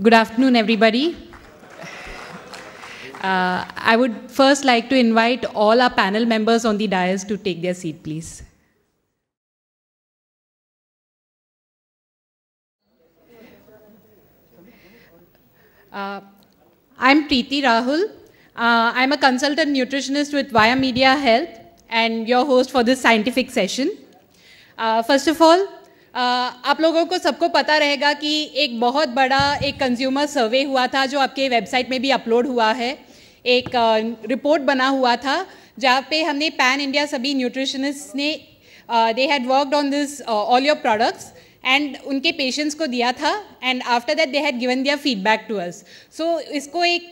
Good afternoon, everybody. I would first like to invite all our panel members on the dais to take their seat, please. I'm Preeti Rahul. I'm a consultant nutritionist with Via Media Health and your host for this scientific session. First of all, आप लोगों को सबको पता रहेगा कि एक बहुत बड़ा एक कंज्यूमर सर्वे हुआ था जो आपके वेबसाइट में भी अपलोड हुआ है. एक रिपोर्ट बना हुआ था जहाँ पे हमने पैन इंडिया सभी न्यूट्रिशनिस्ट ने they had worked on this all your products and उनके पेशेंट्स को दिया था and after that they had given their feedback to us. So इसको एक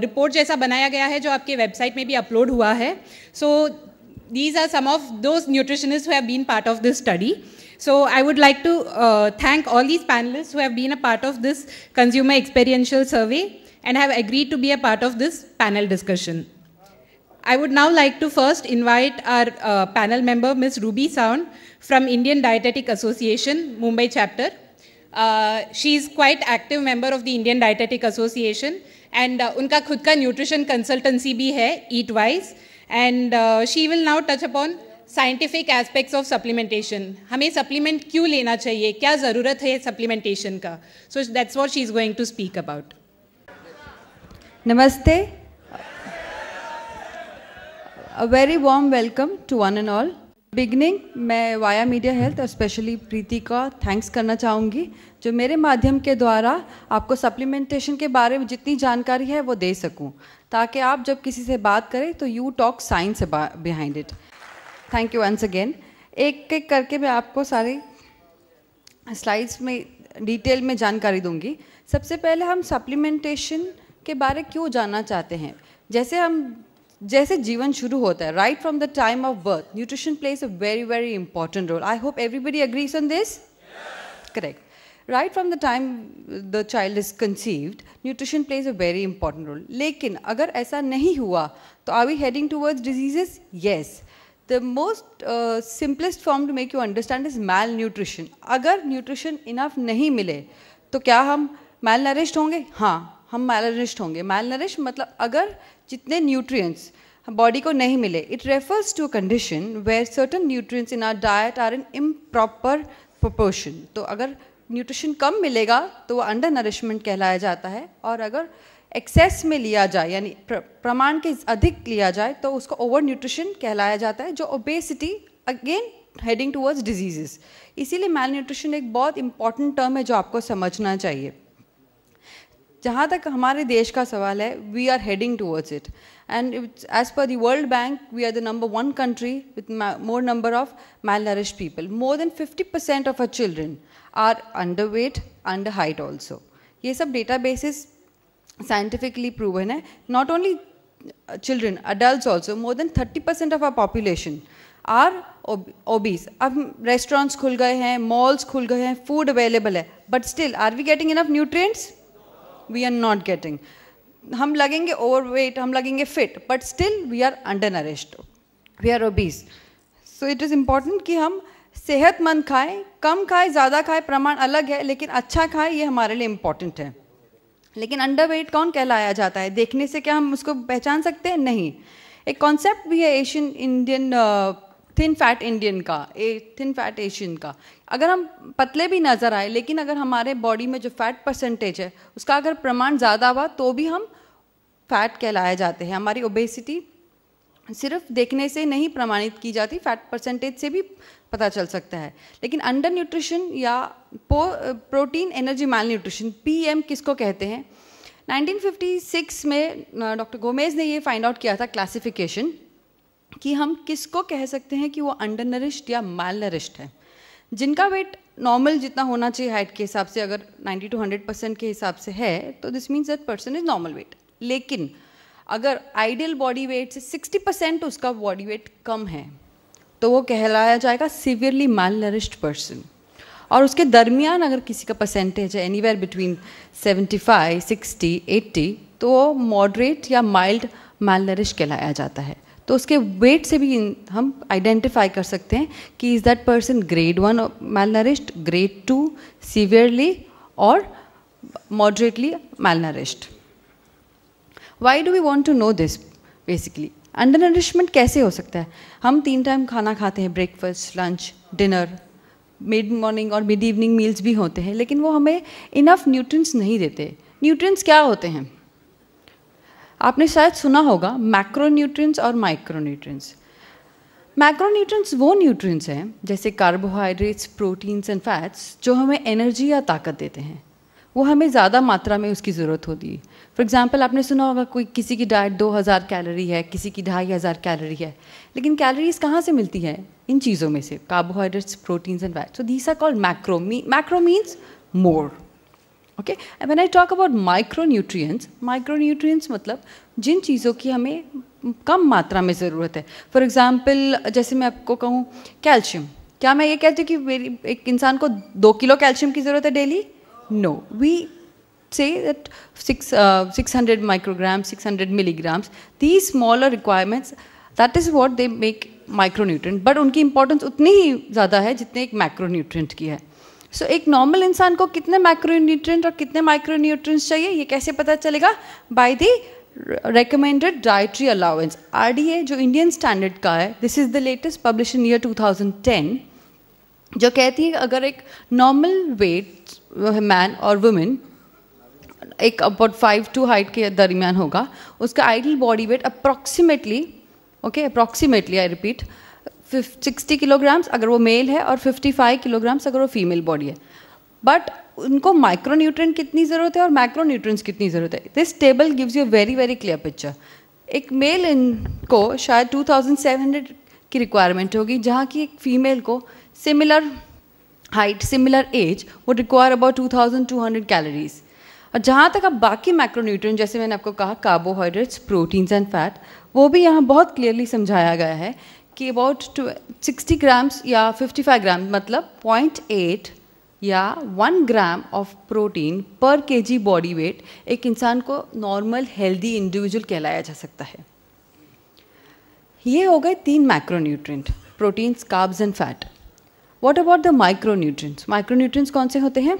रिपोर्ट जैसा बनाया गया है जो आपके वेबसाइट में भी अपलोड हुआ है. सो these are some of those nutritionists who have been part of this study. So I would like to thank all these panelists who have been a part of this consumer experiential survey and have agreed to be a part of this panel discussion. I would now like to first invite our panel member, Ms. Ruby Sound from Indian Dietetic Association, Mumbai chapter. She is quite active member of the Indian Dietetic Association and उनका खुद का nutrition consultancy भी है, Eatwise. And she will now touch upon scientific aspects of supplementation. हमें supplement क्यों लेना चाहिए, क्या ज़रूरत है supplementation का. So that's what she is going to speak about. Namaste. A very warm welcome to one and all. Beginning, मैं via media health और स्पेशली प्रीति का थैंक्स करना चाहूँगी जो मेरे माध्यम के द्वारा आपको सप्लीमेंटेशन के बारे में जितनी जानकारी है वो दे सकूँ ताकि आप जब किसी से बात करें तो you talk science behind it. Thank you once again. एक एक करके मैं आपको सारी स्लाइड्स में डिटेल में जानकारी दूंगी. सबसे पहले हम सप्लीमेंटेशन के बारे क्यों जानना चाहते हैं. जैसे जीवन शुरू होता है, right from the time of birth, nutrition plays a very very important role. I hope everybody agrees on this. Correct. Right from the time the child is conceived, nutrition plays a very important role. लेकिन अगर ऐसा नहीं हुआ तो are we heading towards diseases? Yes. The most simplest form to make you understand is malnutrition. अगर nutrition enough नहीं मिले तो क्या हम malnourished होंगे? हाँ, हम malnourished होंगे. Malnourished मतलब अगर जितने nutrients बॉडी को नहीं मिले. It refers to a condition where certain nutrients in our diet are in improper proportion. तो अगर न्यूट्रिशन कम मिलेगा तो वो अंडर नरिशमेंट कहलाया जाता है और अगर एक्सेस में लिया जाए यानी प्रमाण के अधिक लिया जाए तो उसको ओवर न्यूट्रिशन कहलाया जाता है जो obesity again heading towards diseases. इसीलिए मैल न्यूट्रिशन एक बहुत इंपॉर्टेंट टर्म है जो आपको समझना चाहिए. जहाँ तक हमारे देश का सवाल है, we are heading towards it and as per the World Bank we are the number one country with more number of malnourished people. More than 50% of our children are underweight, under height also. ये सब databases scientifically proven है. Not only children, adults also. More than 30% of our population are obese. अब restaurants खुल गए हैं, malls खुल गए हैं, food available है, but still are we getting enough nutrients? We are not getting. हम लगेंगे overweight, हम लगेंगे fit, but still we are undernourished, we are obese. So it is important कि हम सेहतमंद खाएं, कम खाएं, ज़्यादा खाएं, प्रमाण अलग है, लेकिन अच्छा खाएं, ये हमारे लिए इम्पॉर्टेंट है. लेकिन अंडरवेट कौन कहलाया जाता है? देखने से क्या हम उसको पहचान सकते हैं? नहीं. एक कॉन्सेप्ट भी है Asian Indian thin fat Indian का, थिन फैट एशियन का. अगर हम पतले भी नज़र आए लेकिन अगर हमारे बॉडी में जो फैट परसेंटेज है उसका अगर प्रमाण ज़्यादा हुआ तो भी हम फैट कहलाए जाते हैं. हमारी ओबेसिटी सिर्फ देखने से नहीं प्रमाणित की जाती, फैट परसेंटेज से भी पता चल सकता है. लेकिन अंडर न्यूट्रिशन या प्रोटीन एनर्जी मैल न्यूट्रिशन, PM किसको कहते हैं? 1956 में डॉक्टर गोमेज ने ये फाइंड आउट किया था क्लासिफिकेशन कि हम किसको कह सकते हैं कि वो अंडर नरिश्ड या मैल नरिश्ड है. जिनका वेट नॉर्मल जितना होना चाहिए हाइट के हिसाब से अगर 90 to 100% के हिसाब से है तो this means that person is normal weight. लेकिन अगर आइडियल बॉडी वेट से 60% उसका बॉडी वेट कम है तो वो कहलाया जाएगा सीवियरली मैलनरिश्ड पर्सन. और उसके दरमियान अगर किसी का परसेंटेज है एनीवेयर बिटवीन 75, 60, 80 तो वो मॉडरेट या माइल्ड मैलनरिश्ड कहलाया जाता है. तो उसके वेट से भी हम आइडेंटिफाई कर सकते हैं कि is that person grade 1 malnourished, grade 2 severely और moderately malnourished. Why do we want to know this? Basically, अंडरनरिशमेंट कैसे हो सकता है? हम 3 टाइम खाना खाते हैं, breakfast, lunch, dinner, mid morning और मिड इवनिंग मील्स भी होते हैं, लेकिन वो हमें इनफ न्यूट्रिएंट्स नहीं देते. न्यूट्रिएंट्स क्या होते हैं? आपने शायद सुना होगा मैक्रोन्यूट्रिएंट्स और माइक्रोन्यूट्रिएंट्स. मैक्रोन्यूट्रिएंट्स वो न्यूट्रिएंट्स हैं जैसे कार्बोहाइड्रेट्स, प्रोटीन्स एंड फैट्स जो हमें एनर्जी या ताकत देते हैं. वो हमें ज़्यादा मात्रा में उसकी ज़रूरत होती है. फॉर एग्जांपल, आपने सुना होगा कोई किसी की डाइट 2000 कैलोरी है, किसी की 2500 कैलोरी है, लेकिन कैलोरीज कहाँ से मिलती है? इन चीज़ों में से, carbohydrates, proteins and fats. So these are called macro. Macro means more. Okay, and when I talk about micronutrients, micronutrients मतलब जिन चीज़ों की हमें कम मात्रा में ज़रूरत है. फॉर एग्जांपल, जैसे मैं आपको कहूँ कैल्शियम, क्या मैं ये कहती हूँ कि एक इंसान को 2 किलो कैल्शियम की ज़रूरत है daily? No, we say that 600 micrograms, 600 milligrams, these smaller requirements, that is what they make micronutrient, but उनकी importance उतनी ही ज़्यादा है जितने एक macronutrient की है. So एक normal इंसान को कितने macronutrient और कितने micronutrients चाहिए, ये कैसे पता चलेगा? By the recommended dietary allowance, RDA जो Indian standard का है, this is the latest published in year 2010, जो कहती है अगर एक नॉर्मल वेट मैन और वुमेन एक अबाउट 5 हाइट के दरमियान होगा, उसका ideal body weight approximately, okay, approximately I repeat, 60 kilograms अगर वो मेल है और 55 किलोग्राम्स अगर वो फीमेल बॉडी है. बट उनको माइक्रोन्यूट्रिएंट कितनी ज़रूरत है और मैक्रोन्यूट्रिएंट्स कितनी ज़रूरत है? This table gives you very very clear picture. एक मेल इनको शायद 2700 की रिक्वायरमेंट होगी, जहाँ की एक फीमेल को सिमिलर हाइट, सिमिलर एज वो रिक्वायर अबाउट 2200 कैलोरीज. और जहाँ तक अब बाकी मैक्रोन्यूट्रिएंट, जैसे मैंने आपको कहा कार्बोहाइड्रेट्स, प्रोटीन्स एंड फैट, वो भी यहाँ बहुत क्लियरली समझाया गया है कि अबाउट 60 ग्राम्स या 55 ग्राम मतलब 0.8 या 1 ग्राम ऑफ प्रोटीन पर केजी बॉडी वेट एक इंसान को नॉर्मल हेल्दी इंडिविजुअल कहलाया जा सकता है. ये हो गए 3 macronutrient, proteins, carbs and fat. What about the micronutrients? Micronutrients कौन से होते हैं?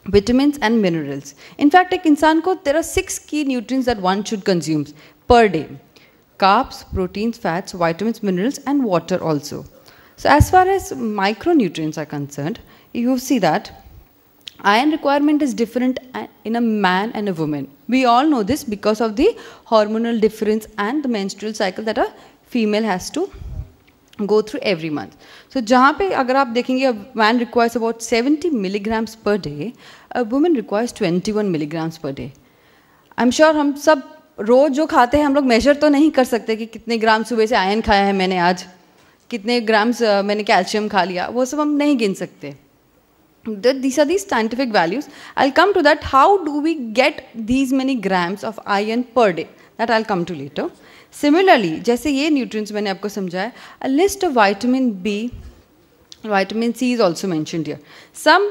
Vitamins and minerals. In fact, एक इंसान को there are 6 key nutrients that one should consume per day: carbs, proteins, fats, vitamins, minerals, and water also. So, as far as micronutrients are concerned, you see that iron requirement is different in a man and a woman. We all know this because of the hormonal difference and the menstrual cycle that a female has to go through every month. So जहाँ पे अगर आप देखेंगे, a man requires about 70 milligrams per day, a woman requires 21 milligrams per day. I'm sure हम सब रोज़ जो खाते हैं हम लोग मेजर तो नहीं कर सकते कि कितने ग्राम सुबह से आयरन खाया है मैंने आज, कितने ग्राम्स मैंने कैल्शियम खा लिया, वो सब हम नहीं गिन सकते. These are these scientific values. I'll come to that. How do we get these many grams of iron per day? That I'll come to later. Similarly, जैसे ये न्यूट्रिएंट्स मैंने आपको समझाया, a list of vitamin B, vitamin C is also mentioned here. Some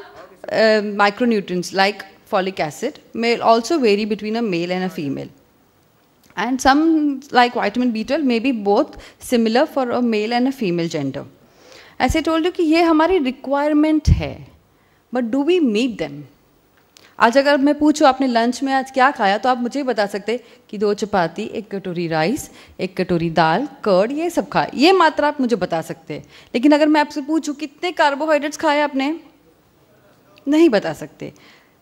micronutrients like folic acid may also vary between a male and a female. And some like vitamin B12 may be both similar for a male and a female gender. As I told you कि ये हमारी requirement है, but do we meet them? आज अगर मैं पूछूँ आपने lunch में आज क्या खाया, तो आप मुझे बता सकते कि 2 चपाती, 1 कटोरी राइस, 1 कटोरी दाल, कर्ड, ये सब खाया, ये मात्रा आप मुझे बता सकते हैं. लेकिन अगर मैं आपसे पूछूँ कितने कार्बोहाइड्रेट्स खाए आपने, नहीं बता सकते.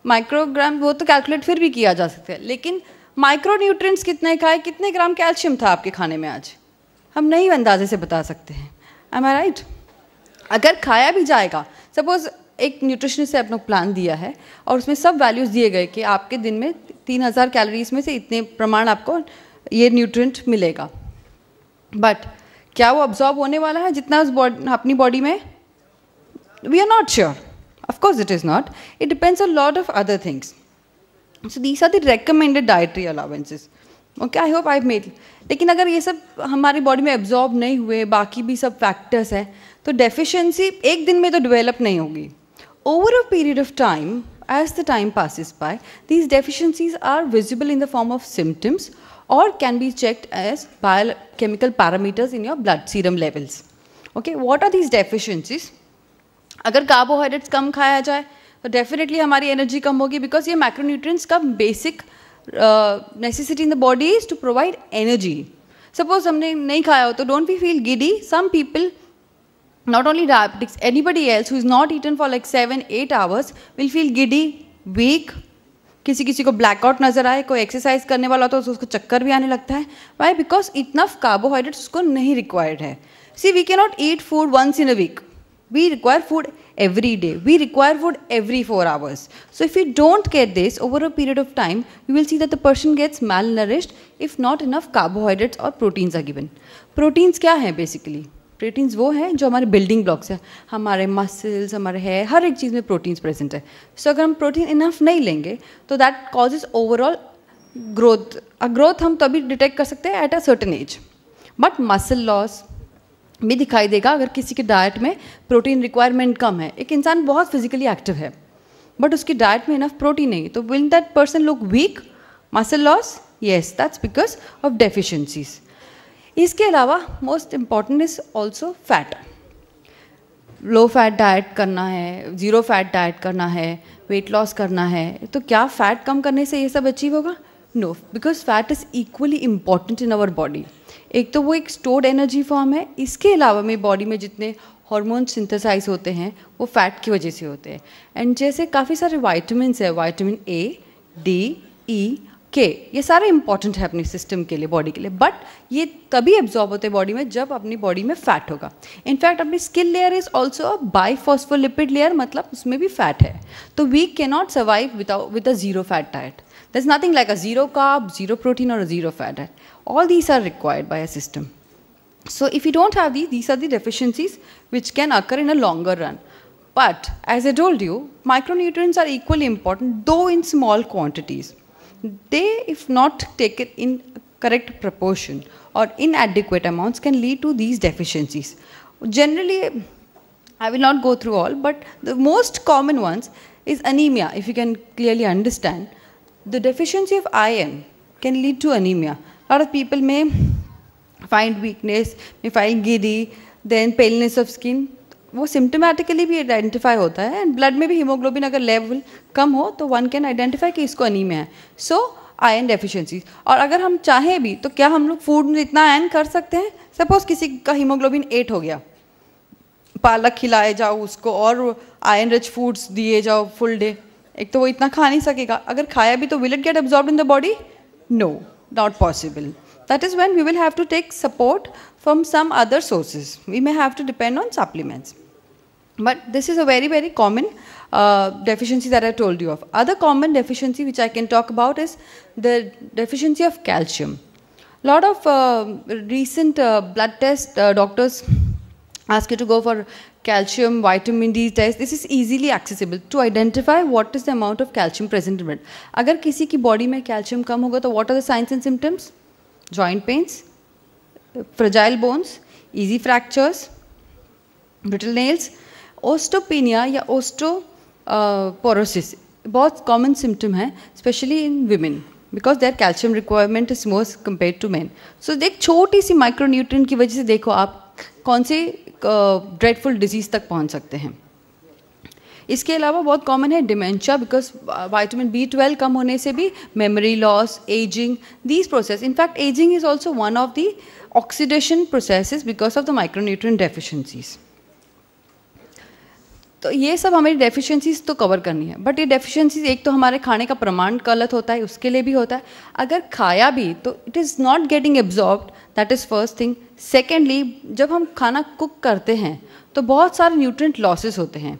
माइक्रोग्राम वो तो कैलकुलेट फिर भी किया जा सकता है, लेकिन माइक्रोन्यूट्रिएंट्स कितने खाए, कितने ग्राम कैल्शियम था आपके खाने में आज, हम नहीं अंदाजे से बता सकते हैं. एम आई राइट? अगर खाया भी जाएगा, सपोज एक न्यूट्रिशनिस्ट से अपना प्लान दिया है और उसमें सब वैल्यूज़ दिए गए कि आपके दिन में 3000 कैलोरीज में से इतने प्रमाण आपको ये न्यूट्रिएंट मिलेगा, बट क्या वो अब्जॉर्ब होने वाला है जितना उस अपनी बॉडी में? We are not sure. Of course it is not. It depends a lot of other things. So these are the recommended dietary allowances. Okay, I hope I made. लेकिन अगर ये सब हमारी बॉडी में एब्जॉर्ब नहीं हुए, बाकी भी सब फैक्टर्स हैं, तो डेफिशिएंसी एक दिन में तो डेवलप नहीं होगी. Over a period of time, as the time passes by, these deficiencies are visible in the form of symptoms or can be checked as biochemical parameters in your blood serum levels. Okay, what are these deficiencies? अगर carbohydrates कम खाया जाए तो definitely हमारी energy कम होगी, because ये macronutrients का basic necessity in the body is to provide energy. Suppose हमने नहीं खाया हो तो don't we feel giddy. Some people, not only diabetics, anybody else who is not eaten for like 7-8 hours will feel giddy, weak. किसी किसी को blackout नजर आए, कोई एक्सरसाइज करने वाला तो उसको चक्कर भी आने लगता है. वाई? बिकॉज इनफ कार्बोहाइड्रेट्स उसको नहीं रिक्वायर्ड है. See, we can not eat food once in a week. We require food every day. We require food every 4 hours. So if you don't get this over a period of time, you will see that the person gets malnourished if not enough carbohydrates or proteins are given. Proteins क्या है basically? Proteins वो हैं जो हमारे building blocks हैं. हमारे muscles, हमारे hair, हर एक चीज़ में प्रोटीन्स प्रेजेंट है. सो अगर हम प्रोटीन इनफ नहीं लेंगे तो that causes overall growth. Growth हम तभी डिटेक्ट कर सकते हैं at a certain age. But muscle loss भी दिखाई देगा अगर किसी के डाइट में प्रोटीन रिक्वायरमेंट कम है. एक इंसान बहुत फिजिकली एक्टिव है बट उसकी डाइट में इनफ प्रोटीन नहीं, तो will that person look weak? Muscle loss? Yes, that's because of deficiencies. इसके अलावा most important is also fat. Low fat diet करना है, ज़ीरो फैट डाइट करना है, वेट लॉस करना है, तो क्या फैट कम करने से ये सब अचीव होगा? No, because fat is equally important in our body. एक तो वो एक स्टोर्ड एनर्जी फॉर्म है, इसके अलावा मेरी बॉडी में जितने हार्मोन सिंथेसाइज होते हैं वो फैट की वजह से होते हैं. एंड जैसे काफ़ी सारे वाइटामिन है, वाइटामिन ए, डी, ई, के, ये सारे इंपॉर्टेंट है अपने सिस्टम के लिए, बॉडी के लिए. बट ये तभी एब्जॉर्ब होते हैं बॉडी में जब अपनी बॉडी में फैट होगा. इनफैक्ट अपनी skin layer is also a biphospholipid layer, मतलब उसमें भी फैट है. तो we can not survive with a zero fat diet. There's nothing like a zero carb, zero protein or a zero fat diet. All these are required by a system. So if you don't have these are the deficiencies which can occur in a longer run. But as I told you, micronutrients are equally important, though in small quantities. They, if not taken in correct proportion or inadequate amounts, can lead to these deficiencies. Generally, I will not go through all, but the most common ones is anemia, if you can clearly understand. The deficiency of iron can lead to anemia. A lot of people may find weakness, may find giddy, then paleness of skin. वो symptomatically भी identify होता है. And blood में भी haemoglobin अगर level कम हो तो one can identify कि इसको अनीमिया है. So iron deficiency. और अगर हम चाहें भी तो क्या हम लोग फूड में इतना आयरन कर सकते हैं? सपोज किसी का हीमोग्लोबिन 8 हो गया, पालक खिलाए जाओ उसको और आयरन रिच फूड्स दिए जाओ फुल डे, एक तो वो इतना खा नहीं सकेगा. अगर खाया भी तो will it get absorbed in the body? No, not possible. That is when we will have to take support from some other sources. We may have to depend on supplements. But this is a very, very common deficiency that I told you of. Other common deficiency which I can talk about is the deficiency of calcium. Lot of recent blood test doctors ask you to go for calcium, vitamin D test. This is easily accessible to identify what is the amount of calcium present in blood. अगर किसी की body में calcium कम होगा तो what are the signs and symptoms? Joint pains, fragile bones, easy fractures, brittle nails, ओस्टोपेनिया या osteoporosis बहुत common symptom है, specially in women, because their calcium requirement is more compare to man. So एक छोटी सी micronutrient की वजह से देखो आप कौन से ड्रेडफुल डिजीज तक पहुंच सकते हैं. इसके अलावा बहुत कॉमन है डिमेंशिया, बिकॉज विटामिन B12 कम होने से भी memory loss, ageing, these process. In fact ageing is also one of the oxidation processes because of the micronutrient deficiencies. तो ये सब हमारी डेफिशिएंसीज तो कवर करनी है. बट ये डेफिशिएंसीज एक तो हमारे खाने का प्रमाण गलत होता है, उसके लिए भी होता है. अगर खाया भी तो it is not getting absorbed, that is first thing. Secondly, जब हम खाना कुक करते हैं तो बहुत सारे न्यूट्रिएंट लॉसेस होते हैं.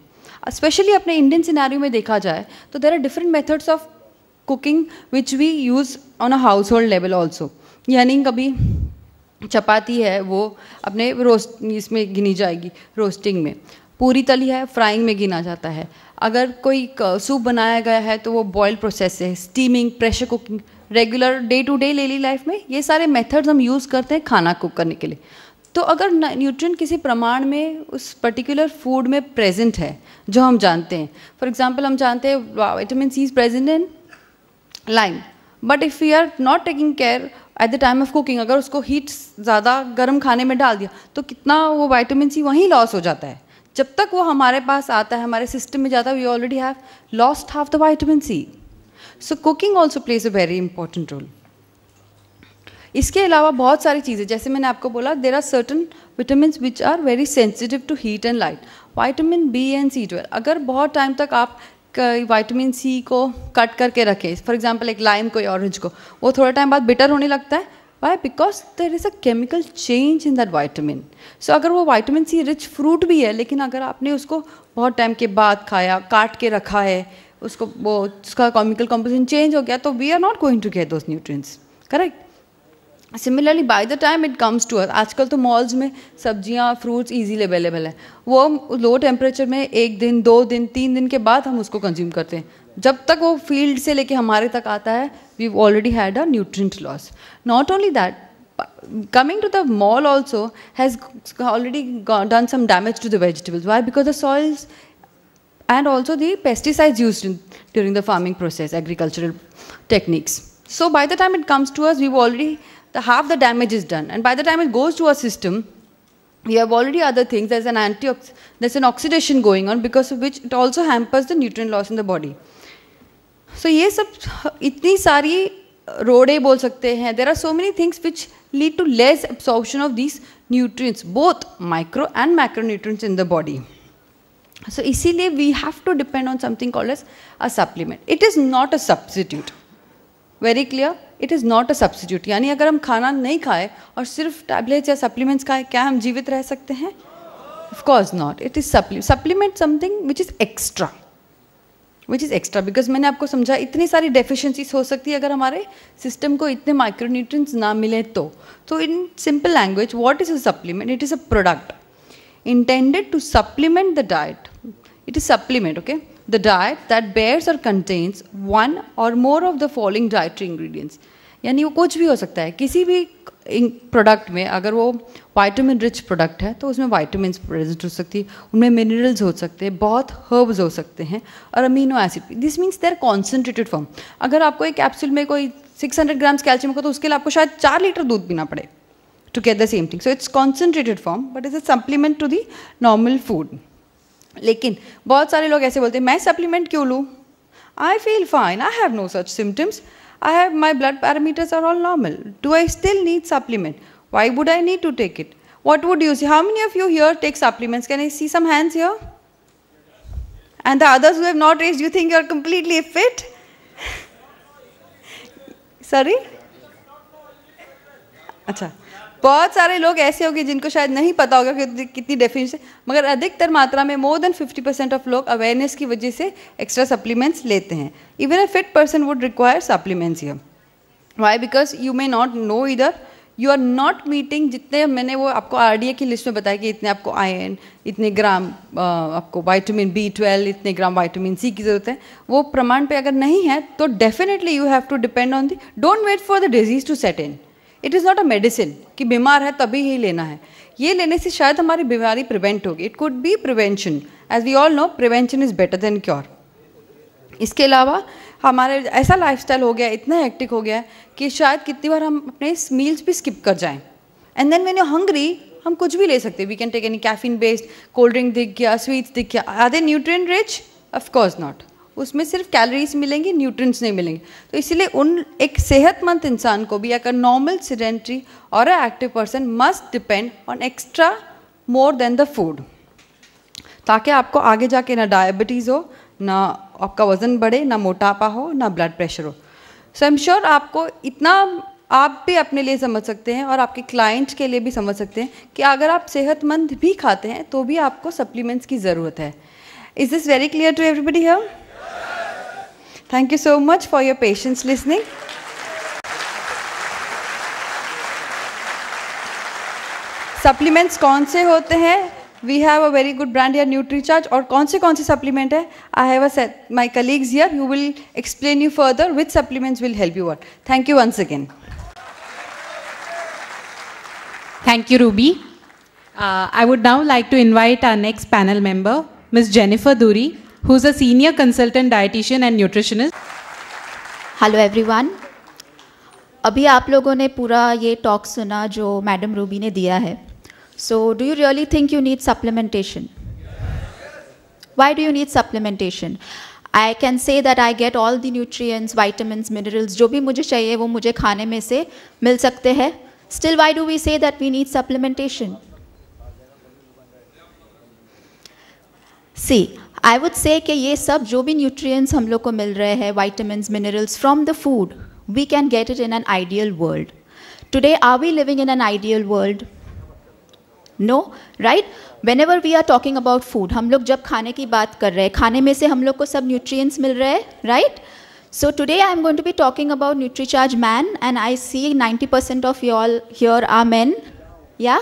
स्पेशली अपने इंडियन सिनेरियो में देखा जाए तो there are different methods of cooking which we use on a household level also. यानी कभी चपाती है वो अपने रोस्ट इसमें गिनी जाएगी, रोस्टिंग में. पूरी तली है, फ्राइंग में गिना जाता है. अगर कोई सूप बनाया गया है तो वो बॉयल प्रोसेस है, steaming, pressure cooking, regular day to day daily life में ये सारे मेथड्स हम यूज़ करते हैं खाना कुक करने के लिए. तो अगर न्यूट्रिएंट किसी प्रमाण में उस पर्टिकुलर फूड में प्रेजेंट है जो हम जानते हैं, फॉर एग्जांपल हम जानते हैं vitamin C is present in lime, but if we are not taking care at the time of cooking, अगर उसको हीट ज़्यादा गर्म खाने में डाल दिया तो कितना वो विटामिन C वहीं लॉस हो जाता है. जब तक वो हमारे पास आता है, हमारे सिस्टम में जाता है, we already have lost half the vitamin C. So cooking also plays a very important role. इसके अलावा बहुत सारी चीज़ें, जैसे मैंने आपको बोला, there are certain vitamin which are very sensitive to heat and light. Vitamin B and C12, अगर बहुत टाइम तक आप विटामिन सी को कट करके रखें, फॉर एग्जांपल एक लाइम को या ऑरेंज को, वो थोड़ा टाइम बाद बिटर होने लगता है. Why? Because there is a chemical change in that vitamin. So अगर वो विटामिन सी रिच फ्रूट भी है, लेकिन अगर आपने उसको बहुत टाइम के बाद खाया, काट के रखा है, उसको वो उसका केमिकल कॉम्पोजिशन चेंज हो गया, तो we are not going to get those nutrients. Correct. Similarly by the time it comes to us, आजकल तो मॉल्स में सब्जियां फ्रूट्स ईजीली अवेलेबल है, वो लो टेम्परेचर में 1 दिन 2 दिन 3 दिन के बाद हम उसको कंज्यूम करते हैं. जब तक वो फील्ड से लेके हमारे तक आता है, we already had a nutrient loss. Not only that, coming to the mall also has already done some damage to the vegetables. Why? Because the soils and also the pesticides used during the farming process, agricultural techniques. So by the time it comes to us, we've already, half the damage is done. And by the time it goes to our system, we have already other things. There's an oxidation going on, because of which it also hampers the nutrient loss in the body. So ये सब इतनी सारी रोड़े बोल सकते हैं. There are so many things which lead to less absorption of these nutrients, both micro and macronutrients in the body. So इसीलिए we have to depend on something called as a supplement. It is not a substitute. Very clear? It is not a substitute. यानी अगर हम खाना नहीं खाए और सिर्फ tablets या सप्लीमेंट्स खाए, क्या हम जीवित रह सकते हैं? Of course not. It is supplement something which is extra. Because मैंने आपको समझा, इतनी सारी डेफिशिएंसीज हो सकती है अगर हमारे सिस्टम को इतने माइक्रोन्यूट्रिएंट्स ना मिले तो in simple language, what is a supplement? It is a product intended to supplement the diet. It is supplement, okay? The diet that bears or contains one or more of the following dietary ingredients. यानी वो कुछ भी हो सकता है, किसी भी product में अगर वो वाइटामिन रिच प्रोडक्ट है तो उसमें वाइटामिन प्रेजेंट हो सकती है, उनमें मिनरल्स हो सकते हैं, बहुत हर्ब्स हो सकते हैं और amino acid. This means their concentrated form. अगर आपको एक कैप्सूल में कोई 600 ग्राम्स कैल्शियम होगा तो उसके लिए आपको शायद 4 लीटर दूध पीना पड़े to get the same thing. So it's concentrated form, but it's a supplement to the normal food. लेकिन बहुत सारे लोग ऐसे बोलते हैं, मैं सप्लीमेंट क्यों लूँ? I feel fine. I have no such symptoms. I have my blood parameters are all normal. Do I still need supplement? Why would I need to take it? What would you say? How many of you here take supplements? Can I see some hands here? And the others who have not raised, you think you are completely fit? Sorry? अच्छा, बहुत सारे लोग ऐसे होंगे जिनको शायद नहीं पता होगा कि कितनी डेफिनेशन, मगर अधिकतर मात्रा में मोर देन 50% ऑफ लोग अवेयरनेस की वजह से एक्स्ट्रा सप्लीमेंट्स लेते हैं. Even a fit person would require supplements here. Why? Because you may not know इधर, यू आर नॉट मीटिंग जितने मैंने वो आपको RDA की लिस्ट में बताया कि इतने आपको आयरन, इतने ग्राम आपको विटामिन B12, इतने ग्राम विटामिन C की ज़रूरत है, वो प्रमाण पे अगर नहीं है तो definitely you have to depend on the. Don't wait for the disease to set in. It is not a medicine कि बीमार है तभी ही लेना है. ये लेने से शायद हमारी बीमारी प्रिवेंट होगी. It could be prevention. As we all know, prevention is better than cure. इसके अलावा हमारे ऐसा लाइफस्टाइल हो गया, इतना हेक्टिक हो गया कि शायद कितनी बार हम अपने मील्स भी स्किप कर जाएं. And then when you hungry, हम कुछ भी ले सकते हैं. We can take any caffeine based, cold drink दिख गया, स्वीट्स दिख गया. Are they nutrient rich? Of course not. उसमें सिर्फ कैलोरीज मिलेंगी, न्यूट्रिएंट्स नहीं मिलेंगे. तो इसीलिए उन एक सेहतमंद इंसान को भी, अगर नॉर्मल सेडेंटरी और a active person, must depend on extra more than the food, ताकि आपको आगे जाके ना डायबिटीज़ हो, ना आपका वज़न बढ़े, ना मोटापा हो, ना ब्लड प्रेशर हो. सो आई एम श्योर आपको इतना आप भी अपने लिए समझ सकते हैं और आपके क्लाइंट्स के लिए भी समझ सकते हैं कि अगर आप सेहतमंद भी खाते हैं तो भी आपको सप्लीमेंट्स की ज़रूरत है. Is this very clear to everybody here? Thank you so much for your patience listening. Supplements कौन से होते हैं? We have a very good brand here, NutriCharge. और कौन से supplement है? I have a set my colleagues here who will explain you further which supplements will help you out. Thank you once again. Thank you, Ruby. I would now like to invite our next panel member, Ms. Jennifer Duri, who's a senior consultant dietitian and nutritionist. Hello everyone. अभी आप लोगों ने पूरा ये talk सुना जो madam Ruby ने दिया है. So do you really think you need supplementation? Why do you need supplementation? I can say that I get all the nutrients, vitamins, minerals, जो भी मुझे चाहिए वो मुझे खाने में से मिल सकते हैं. Still, why do we say that we need supplementation? See, I would say कि ये सब जो भी nutrients हम लोग को मिल रहे हैं, vitamins, minerals from the food, we can get it in an ideal world. Today, are we living in an ideal world? No, right? Whenever we are talking about food, हम लोग जब खाने की बात कर रहे हैं, खाने में से हम लोग को सब nutrients मिल रहे हैं, right? So today I am going to be talking about NutriCharge Man, and I see 90% of you all here are men. Yeah?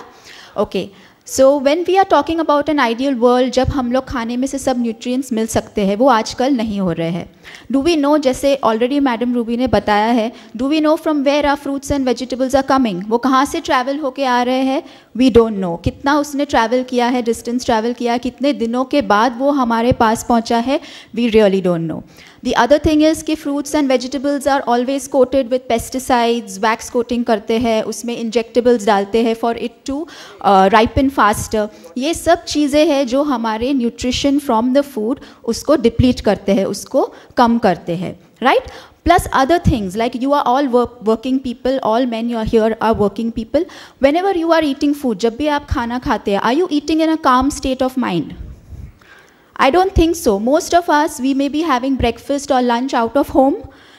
Okay. So when we are talking about an ideal world, जब हम लोग खाने में से सब nutrients मिल सकते हैं, वो आजकल नहीं हो रहे हैं. Do we know, जैसे already Madam Ruby ने बताया है, do we know from where our fruits and vegetables are coming? वो कहाँ से travel होके आ रहे हैं? We don't know. कितना उसने travel किया है, distance travel किया है, कितने दिनों के बाद वो हमारे पास पहुँचा है? We really don't know. The other thing is कि fruits and vegetables are always coated with pesticides, wax coating करते हैं, उसमें injectables डालते हैं for it to ripen faster. ये सब चीज़ें हैं जो हमारे nutrition from the food उसको deplete करते हैं, उसको कम करते हैं, right? Plus other things like you are all working people, all men you are here are working people. Whenever you are eating food, जब भी आप खाना खाते हैं, are you eating in a calm state of mind? I don't think so. Most of us, we may be having breakfast or lunch out of home.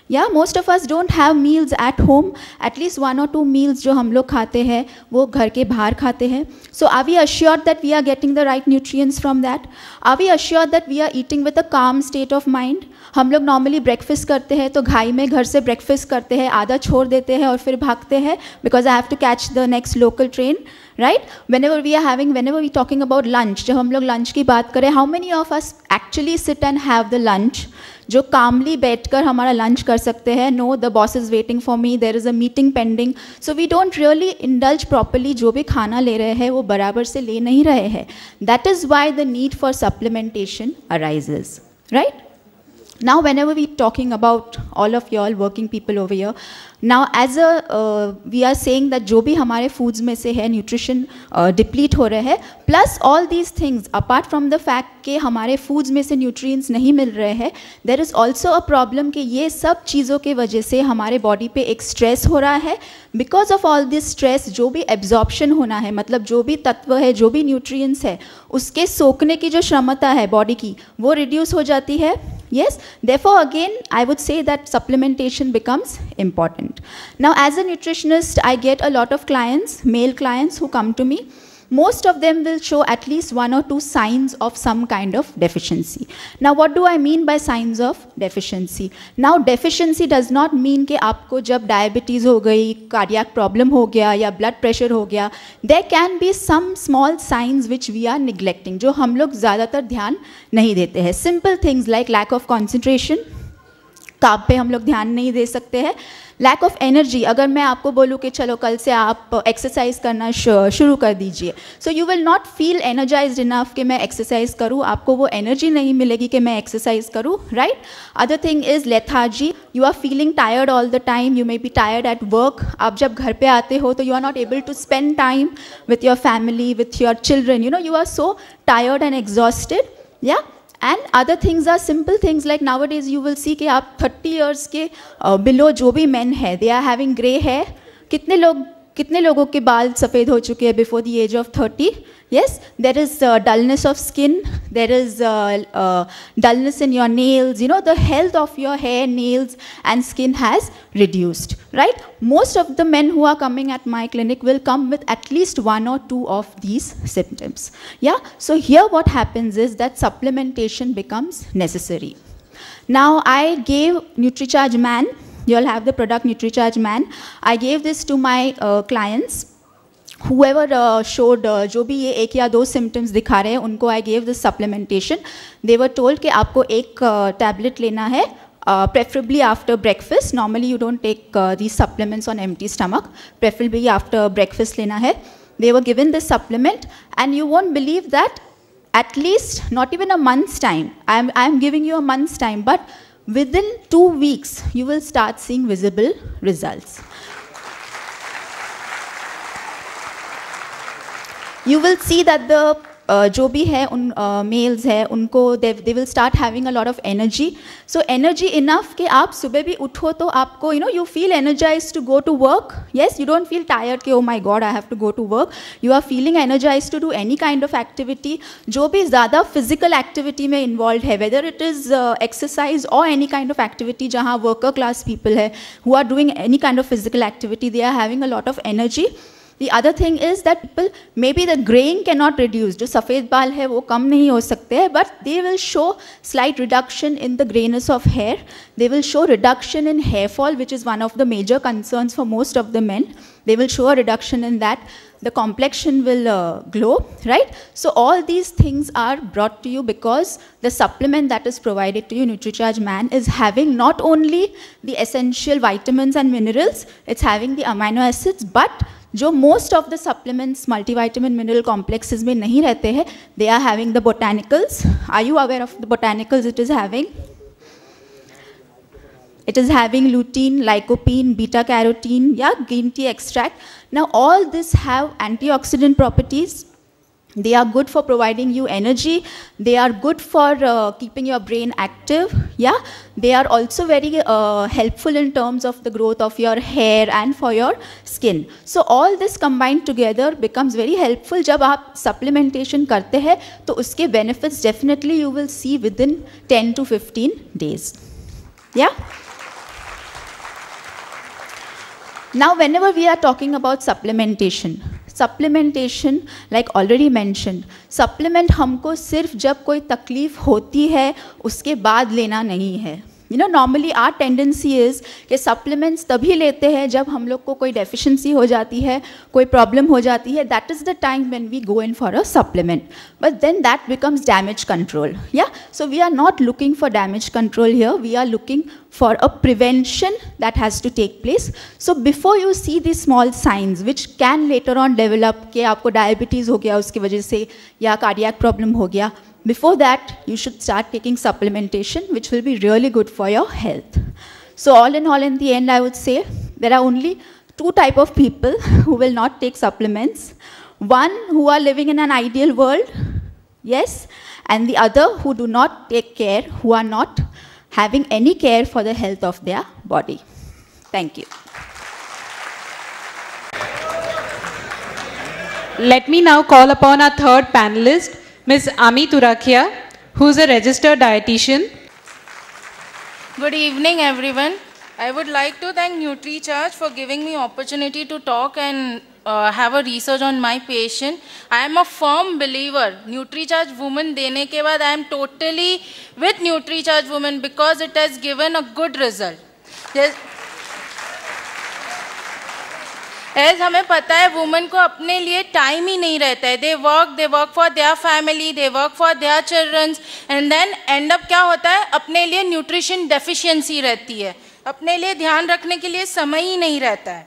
Yeah, most of us don't have meals at home. At least 1 or 2 meals जो हम लोग खाते हैं, वो घर के बाहर खाते हैं. So are we assured that we are getting the right nutrients from that? Are we assured that we are eating with a calm state of mind? हम लोग normally breakfast करते हैं तो घाई में घर से breakfast करते हैं, आधा छोड़ देते हैं और फिर भागते हैं because I have to catch the next local train. Right? Whenever we talking about lunch, जब हम लोग lunch की बात करें, how many of us actually sit and have the lunch? जो calmly बैठकर हमारा lunch कर सकते हैं? No, the boss is waiting for me, there is a meeting pending. So we don't really indulge properly. जो भी खाना ले रहे हैं वो बराबर से ले नहीं रहे हैं. That is why the need for supplementation arises. Right? Now, whenever we talking about all of y'all working people over here, now as a we are saying that जो भी हमारे foods में से है nutrition deplete हो रहे हैं, plus all these things apart from the fact कि हमारे foods में से nutrients नहीं मिल रहे हैं, there is also a problem कि ये सब चीज़ों के वजह से हमारे body पे एक stress हो रहा है. Because of all this stress, जो भी absorption होना है, मतलब जो भी तत्व है, जो भी nutrients है, उसके सोखने की जो क्षमता है body की, वो reduce हो जाती है. Yes, therefore again I would say that supplementation becomes important. Now as a nutritionist, I get a lot of clients, male clients who come to me. Most of them will show at least 1 or 2 signs of some kind of deficiency. Now what do I mean by signs of deficiency? Now deficiency does not mean कि आपको जब diabetes हो गई, cardiac problem हो गया या blood pressure हो गया. There can be some small signs which we are neglecting, जो हम लोग ज़्यादातर ध्यान नहीं देते हैं. Simple things like lack of concentration, काम पे हम लोग ध्यान नहीं दे सकते हैं. लैक ऑफ एनर्जी, अगर मैं आपको बोलूँ कि चलो कल से आप एक्सरसाइज करना शुरू कर दीजिए, so you will not feel energised enough कि मैं एक्सरसाइज करूँ, आपको वो एनर्जी नहीं मिलेगी कि मैं एक्सरसाइज करूँ, right? Other thing is lethargy, you are feeling tired all the time, you may be tired at work. आप जब घर पे आते हो तो you are not able to spend time with your family, with your children, you know, you are so tired and exhausted. या And other things are simple things like nowadays you will see कि आप 30 years के below जो भी men है, they are having grey hair. कितने लोगों के बाल सफ़ेद हो चुके हैं before the age of 30? Yes, there is dullness of skin, there is dullness in your nails, you know, the health of your hair, nails and skin has reduced, right? Most of the men who are coming at my clinic will come with at least 1 or 2 of these symptoms. Yeah, so here what happens is that supplementation becomes necessary. Now I gave NutriCharge Man, you all have the product NutriCharge Man. I gave this to my clients. Whoever showed जो भी ये 1 या 2 symptoms दिखा रहे हैं उनको I gave this supplementation. They were told कि आपको एक tablet लेना है, preferably after breakfast. Normally you don't take these supplements on empty stomach. Preferably after breakfast लेना है. They were given this supplement and you won't believe that at least not even a month's time. I'm giving you a month's time, but within 2 weeks you will start seeing visible results. You will see that the जो भी है उन males है उनको they will start having a lot of energy. So energy enough कि आप सुबह भी उठो तो आपको you feel energize to go to work. Yes, you don't feel tired कि oh my god I have to go to work. You are feeling energize to do any kind of activity. जो भी ज़्यादा physical activity में involve है, whether it is exercise और any kind of activity जहाँ worker class people है who are doing any kind of physical activity, they are having a lot of energy. The other thing is that people, maybe the graying cannot reduce. जो सफ़ेद बाल है वो कम नहीं हो सकते हैं, but they will show slight reduction in the grayness of hair. They will show reduction in hair fall, which is one of the major concerns for most of the men. They will show a reduction in that. The complexion will glow, right? So all these things are brought to you because the supplement that is provided to you, NutriCharge Man, is having not only the essential vitamins and minerals, it's having the amino acids, but जो most of the supplements multivitamin mineral complexes में नहीं रहते हैं, they are having the botanicals. Are you aware of the botanicals it is having? It is having lutein, lycopene, beta carotene, yeah, green tea extract. Now all this have antioxidant properties. They are good for providing you energy. They are good for keeping your brain active. Yeah, they are also very helpful in terms of the growth of your hair and for your skin. So all this combined together becomes very helpful. जब आप supplementation करते हैं तो उसके benefits definitely you will see within 10 to 15 days. Yeah. Now whenever we are talking about supplementation, like already mentioned, supplement हमको सिर्फ जब कोई तकलीफ होती है उसके बाद लेना नहीं है. Normally our tendency is कि supplements तभी लेते हैं जब हम लोग को कोई deficiency हो जाती है, कोई problem हो जाती है. That is the time when we go in for a supplement. But then that becomes damage control. Yeah. So we are not looking for damage control here. We are looking for a prevention that has to take place. So before you see these small signs which can later on develop कि आपको diabetes हो गया उसकी वजह से या cardiac problem हो गया, before that you should start taking supplementation which will be really good for your health. So all in the end I would say there are only two type of people who will not take supplements. One who are living in an ideal world, yes, and the other who do not take care, who are not having any care for the health of their body. Thank you. Let me now call upon our third panelist, Ms. Ami Turakia, who is a registered dietitian. Good evening, everyone. I would like to thank NutriCharge for giving me opportunity to talk and have a research on my patient. I am a firm believer. NutriCharge Woman देने के बाद I am totally with NutriCharge Woman because it has given a good result. As हमें पता है women को अपने लिए time ही नहीं रहता है. They work for their family, they work for their childrens, and then end up क्या होता है, अपने लिए न्यूट्रिशन डेफिशिएंसी रहती है, अपने लिए ध्यान रखने के लिए समय ही नहीं रहता है.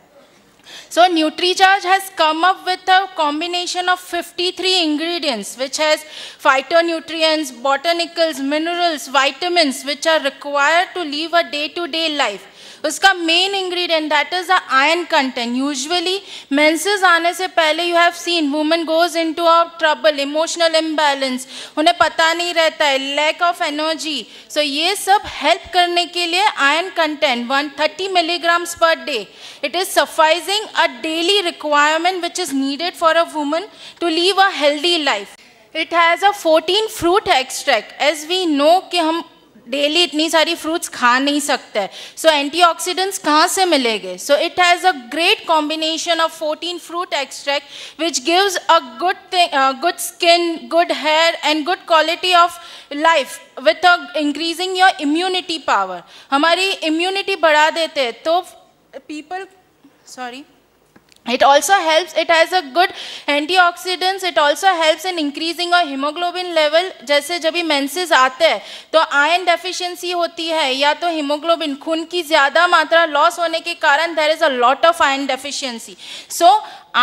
So NutriCharge has come up with a combination of 53 ingredients which has phytonutrients, botanicals, minerals, vitamins which are required to live a day-to-day life. उसका main ingredient that is the iron content. Usually menses आने से पहले you have seen women goes into a trouble, emotional imbalance, उन्हें पता नहीं रहता है, lack of energy. सो ये सब हेल्प करने के लिए iron content 130 milligrams per day. It is sufficing a daily requirement which is needed for a woman to live a healthy life. It has a 14 fruit extract. As we know कि हम daily इतनी सारी fruits खा नहीं सकते, सो antioxidants कहाँ से मिलेंगे. So it has a great combination of 14 fruit extract which gives a good skin, good hair and good quality of life with increasing your immunity power. हमारी इम्यूनिटी बढ़ा देते हैं तो people it also helps, it has a good antioxidants, it also helps in increasing our hemoglobin level. जैसे जब भी menses आते हैं तो आयरन डेफिशिएंसी होती है या तो हीमोग्लोबिन खून की ज़्यादा मात्रा लॉस होने के कारण there is a lot of iron deficiency. So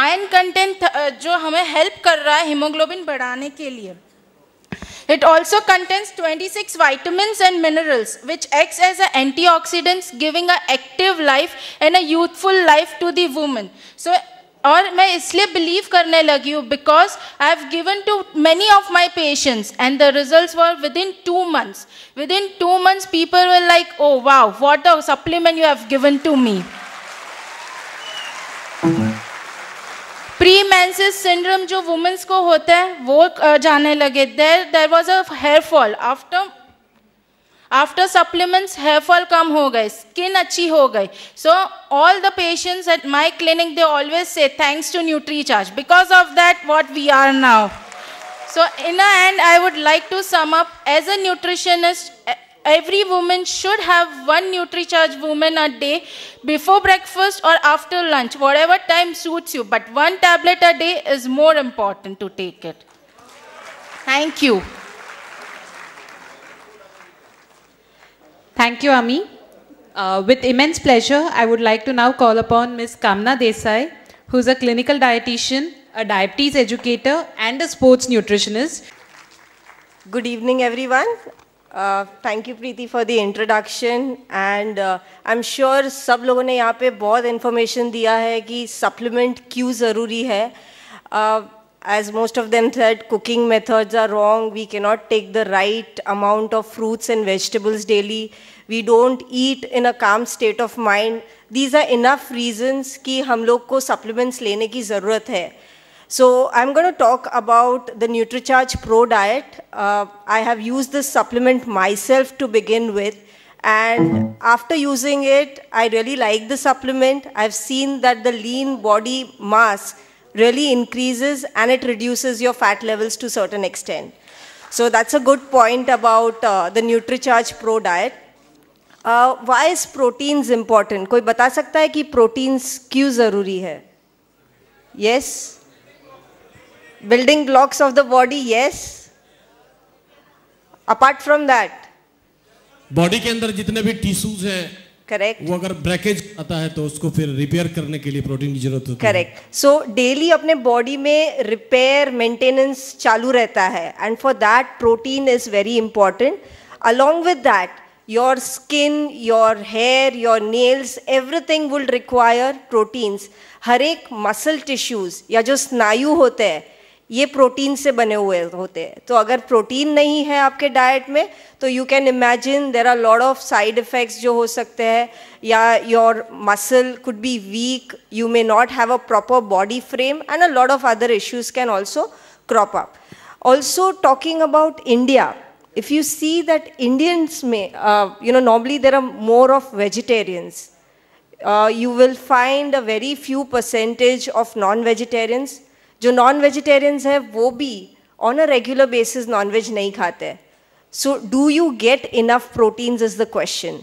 iron content जो हमें हेल्प कर रहा है हीमोग्लोबिन बढ़ाने के लिए. It also contains 26 vitamins and minerals which acts as an antioxidants, giving an active life and a youthful life to the woman. So और मैं इसलिए बिलीव करने लगी हूँ because I have given to many of my patients and the results were within 2 months. Within 2 months people were like, oh wow, what a supplement you have given to me. Premenses syndrome जो womens को होता है वो जाने लगे. There was a hair fall after supplements. Hair fall कम हो गए, स्किन अच्छी हो गई. So all the patients at my clinic they always say thanks to Nutricharge. Because of that what we are now. So in the end, I would like to sum up, as a nutritionist, every woman should have one NutriCharge woman a day, before breakfast or after lunch, whatever time suits you. But one tablet a day is more important to take it. Thank you. Thank you, Ami. With immense pleasure, I would like to now call upon Ms. Kamna Desai, who is a clinical dietitian, a diabetes educator and a sports nutritionist. Good evening, everyone. Thank you, Preeti, for the introduction. And I'm sure सब लोगों ने यहाँ पे बहुत information दिया है कि supplement क्यों ज़रूरी है. As most of them said, cooking methods are wrong. We cannot take the right amount of fruits and vegetables daily. We don't eat in a calm state of mind. These are enough reasons कि हम लोग को supplements लेने की ज़रूरत है. So I'm going to talk about the NutriCharge Pro Diet. I have used this supplement myself to begin with, and after using it, I really like the supplement. I've seen that the lean body mass really increases and it reduces your fat levels to a certain extent. So that's a good point about the NutriCharge Pro Diet. Why is proteins important? कोई बता सकता है कि proteins क्यों ज़रूरी है? Yes? Building blocks of the body, yes. Apart from that, body के अंदर जितने भी टिश्यूज हैं, करेक्ट, वो अगर ब्रेकेज आता है तो उसको फिर रिपेयर करने के लिए प्रोटीन की जरूरत होती है. करेक्ट. सो डेली अपने बॉडी में रिपेयर मेंटेनेंस चालू रहता है, and for that protein is very important. Along with that, your skin, your hair, your nails, everything will require proteins. हर एक मसल टिश्यूज या जो स्नायु होते हैं ये प्रोटीन से बने हुए होते हैं. तो अगर प्रोटीन नहीं है आपके डाइट में तो you can imagine there are lot of side effects जो हो सकते हैं. या your muscle could be weak, you may not have a proper body frame, and a lot of other issues can also crop up. Also talking about India, if you see that Indians may, normally there are more of vegetarians. You will find a very few percentage of non-vegetarians. जो non-vegetarians है वो भी on a regular basis non-veg नहीं खाते. So do you get enough proteins is the question.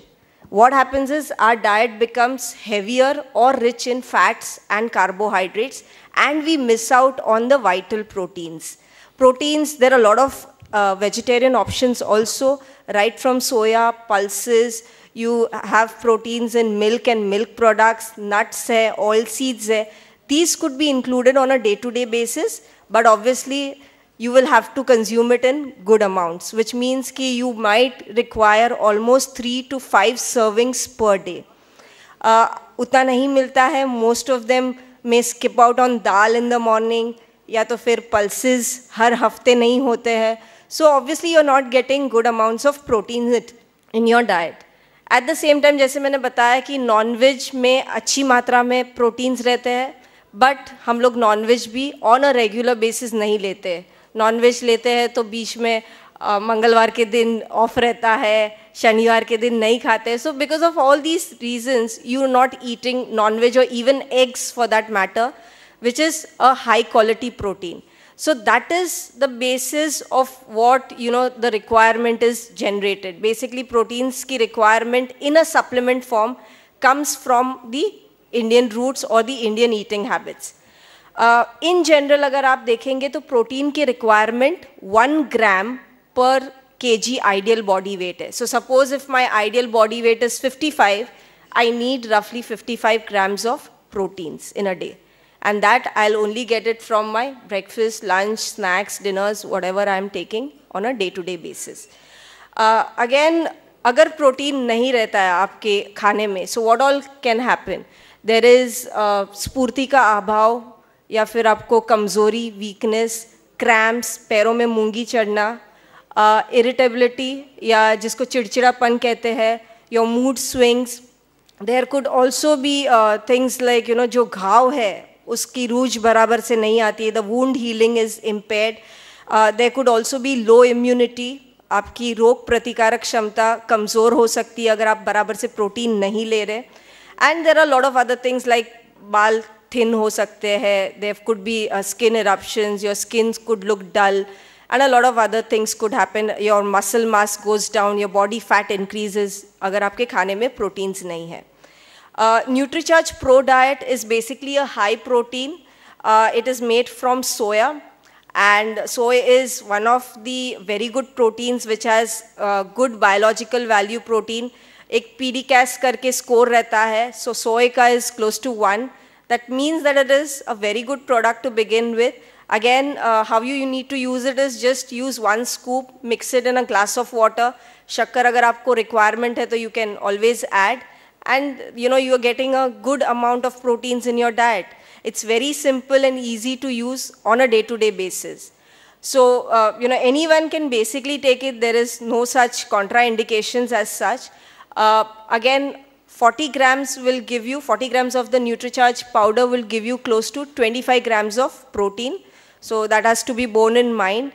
What happens is our diet becomes heavier or rich in fats and carbohydrates, and we miss out on the vital proteins. Proteins, there are a lot of vegetarian options also, right from soya, pulses. You have proteins in milk and milk products, nuts hai, oil seeds hai. These could be included on a day-to-day basis, but obviously you will have to consume it in good amounts, which means कि you might require almost 3 to 5 servings per day. उतना नहीं मिलता है. Most of them may skip out on dal in the morning, या तो फिर pulses हर हफ्ते नहीं होते हैं. So obviously you're not getting good amounts of protein in your diet. At the same time, जैसे मैंने बताया कि नॉन-वेज में अच्छी मात्रा में प्रोटीन्स रहते हैं, बट हम लोग नॉन-वेज भी ऑन अ रेगुलर बेसिस नहीं लेते. नॉन-वेज लेते हैं तो बीच में मंगलवार के दिन ऑफ रहता है, शनिवार के दिन नहीं खाते. So because of all these reasons you are not eating non-veg और even eggs for that matter, which is a high quality protein. So that is the basis of what, the requirement is generated. Basically proteins ki requirement in a supplement form comes from the Indian roots or the Indian eating habits. In general अगर आप देखेंगे तो protein की requirement 1 gram per kg ideal body weight है. So suppose if my ideal body weight is 55, I need roughly 55 grams of proteins in a day. And that I'll only get it from my breakfast, lunch, snacks, dinners, whatever I'm taking on a day-to-day basis. Again, अगर protein नहीं रहता है आपके खाने में, so what all can happen? There is स्फूर्ति का अभाव, या फिर आपको कमज़ोरी, वीकनेस, क्रैम्प्स, पैरों में मूंगी चढ़ना, इरिटेबिलिटी या जिसको चिड़चिड़ापन कहते हैं, your mood swings. There could also be things like जो घाव है उसकी रूज बराबर से नहीं आती है, the wound healing is impaired. There could also be low immunity, आपकी रोग प्रतिकारक क्षमता कमज़ोर हो सकती है अगर आप बराबर से प्रोटीन नहीं ले रहे. And there are lot of other things like बाल थिन हो सकते हैं, there could be skin eruptions, your skin could look dull, and a lot of other things could happen. Your muscle mass goes down, your body fat increases अगर आपके खाने में proteins नहीं है. NutriCharge Pro diet is basically a high protein. It is made from soya, and soy is one of the very good proteins which has good biological value protein. एक PDCAS करके score रहता है, so soy का is close to 1. That means that it is a very good product to begin with. Again, how you need to use it is just use 1 scoop, mix it in a glass of water. शक्कर अगर आपको requirement है तो you can always add, and you are getting a good amount of proteins in your diet. It's very simple and easy to use on a day-to-day basis. So anyone can basically take it. There is no such contraindications as such. Again, 40 grams will give you 40 grams of the NutriCharge powder will give you close to 25 grams of protein. So that has to be borne in mind.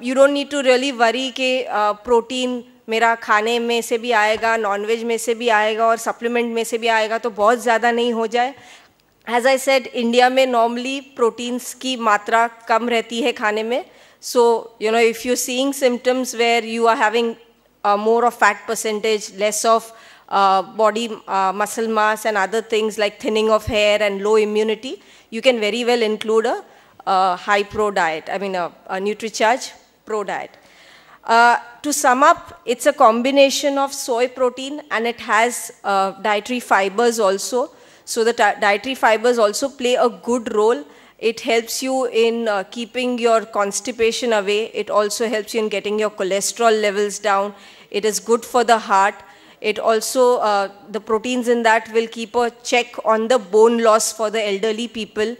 You don't need to really worry कि protein मेरा खाने में से भी आएगा, non-veg में से भी आएगा और supplement में से भी आएगा तो बहुत ज़्यादा नहीं हो जाए. As I said, India में normally proteins की मात्रा कम रहती है खाने में. So if you're seeing symptoms where you are having more of fat percentage, less of body muscle mass and other things like thinning of hair and low immunity, you can very well include a high pro diet, a NutriCharge Pro diet. To sum up, it's a combination of soy protein and it has dietary fibers also. So the dietary fibers also play a good role. It helps you in keeping your constipation away. It also helps you in getting your cholesterol levels down. It is good for the heart. It also, the proteins in that will keep a check on the bone loss for the elderly people.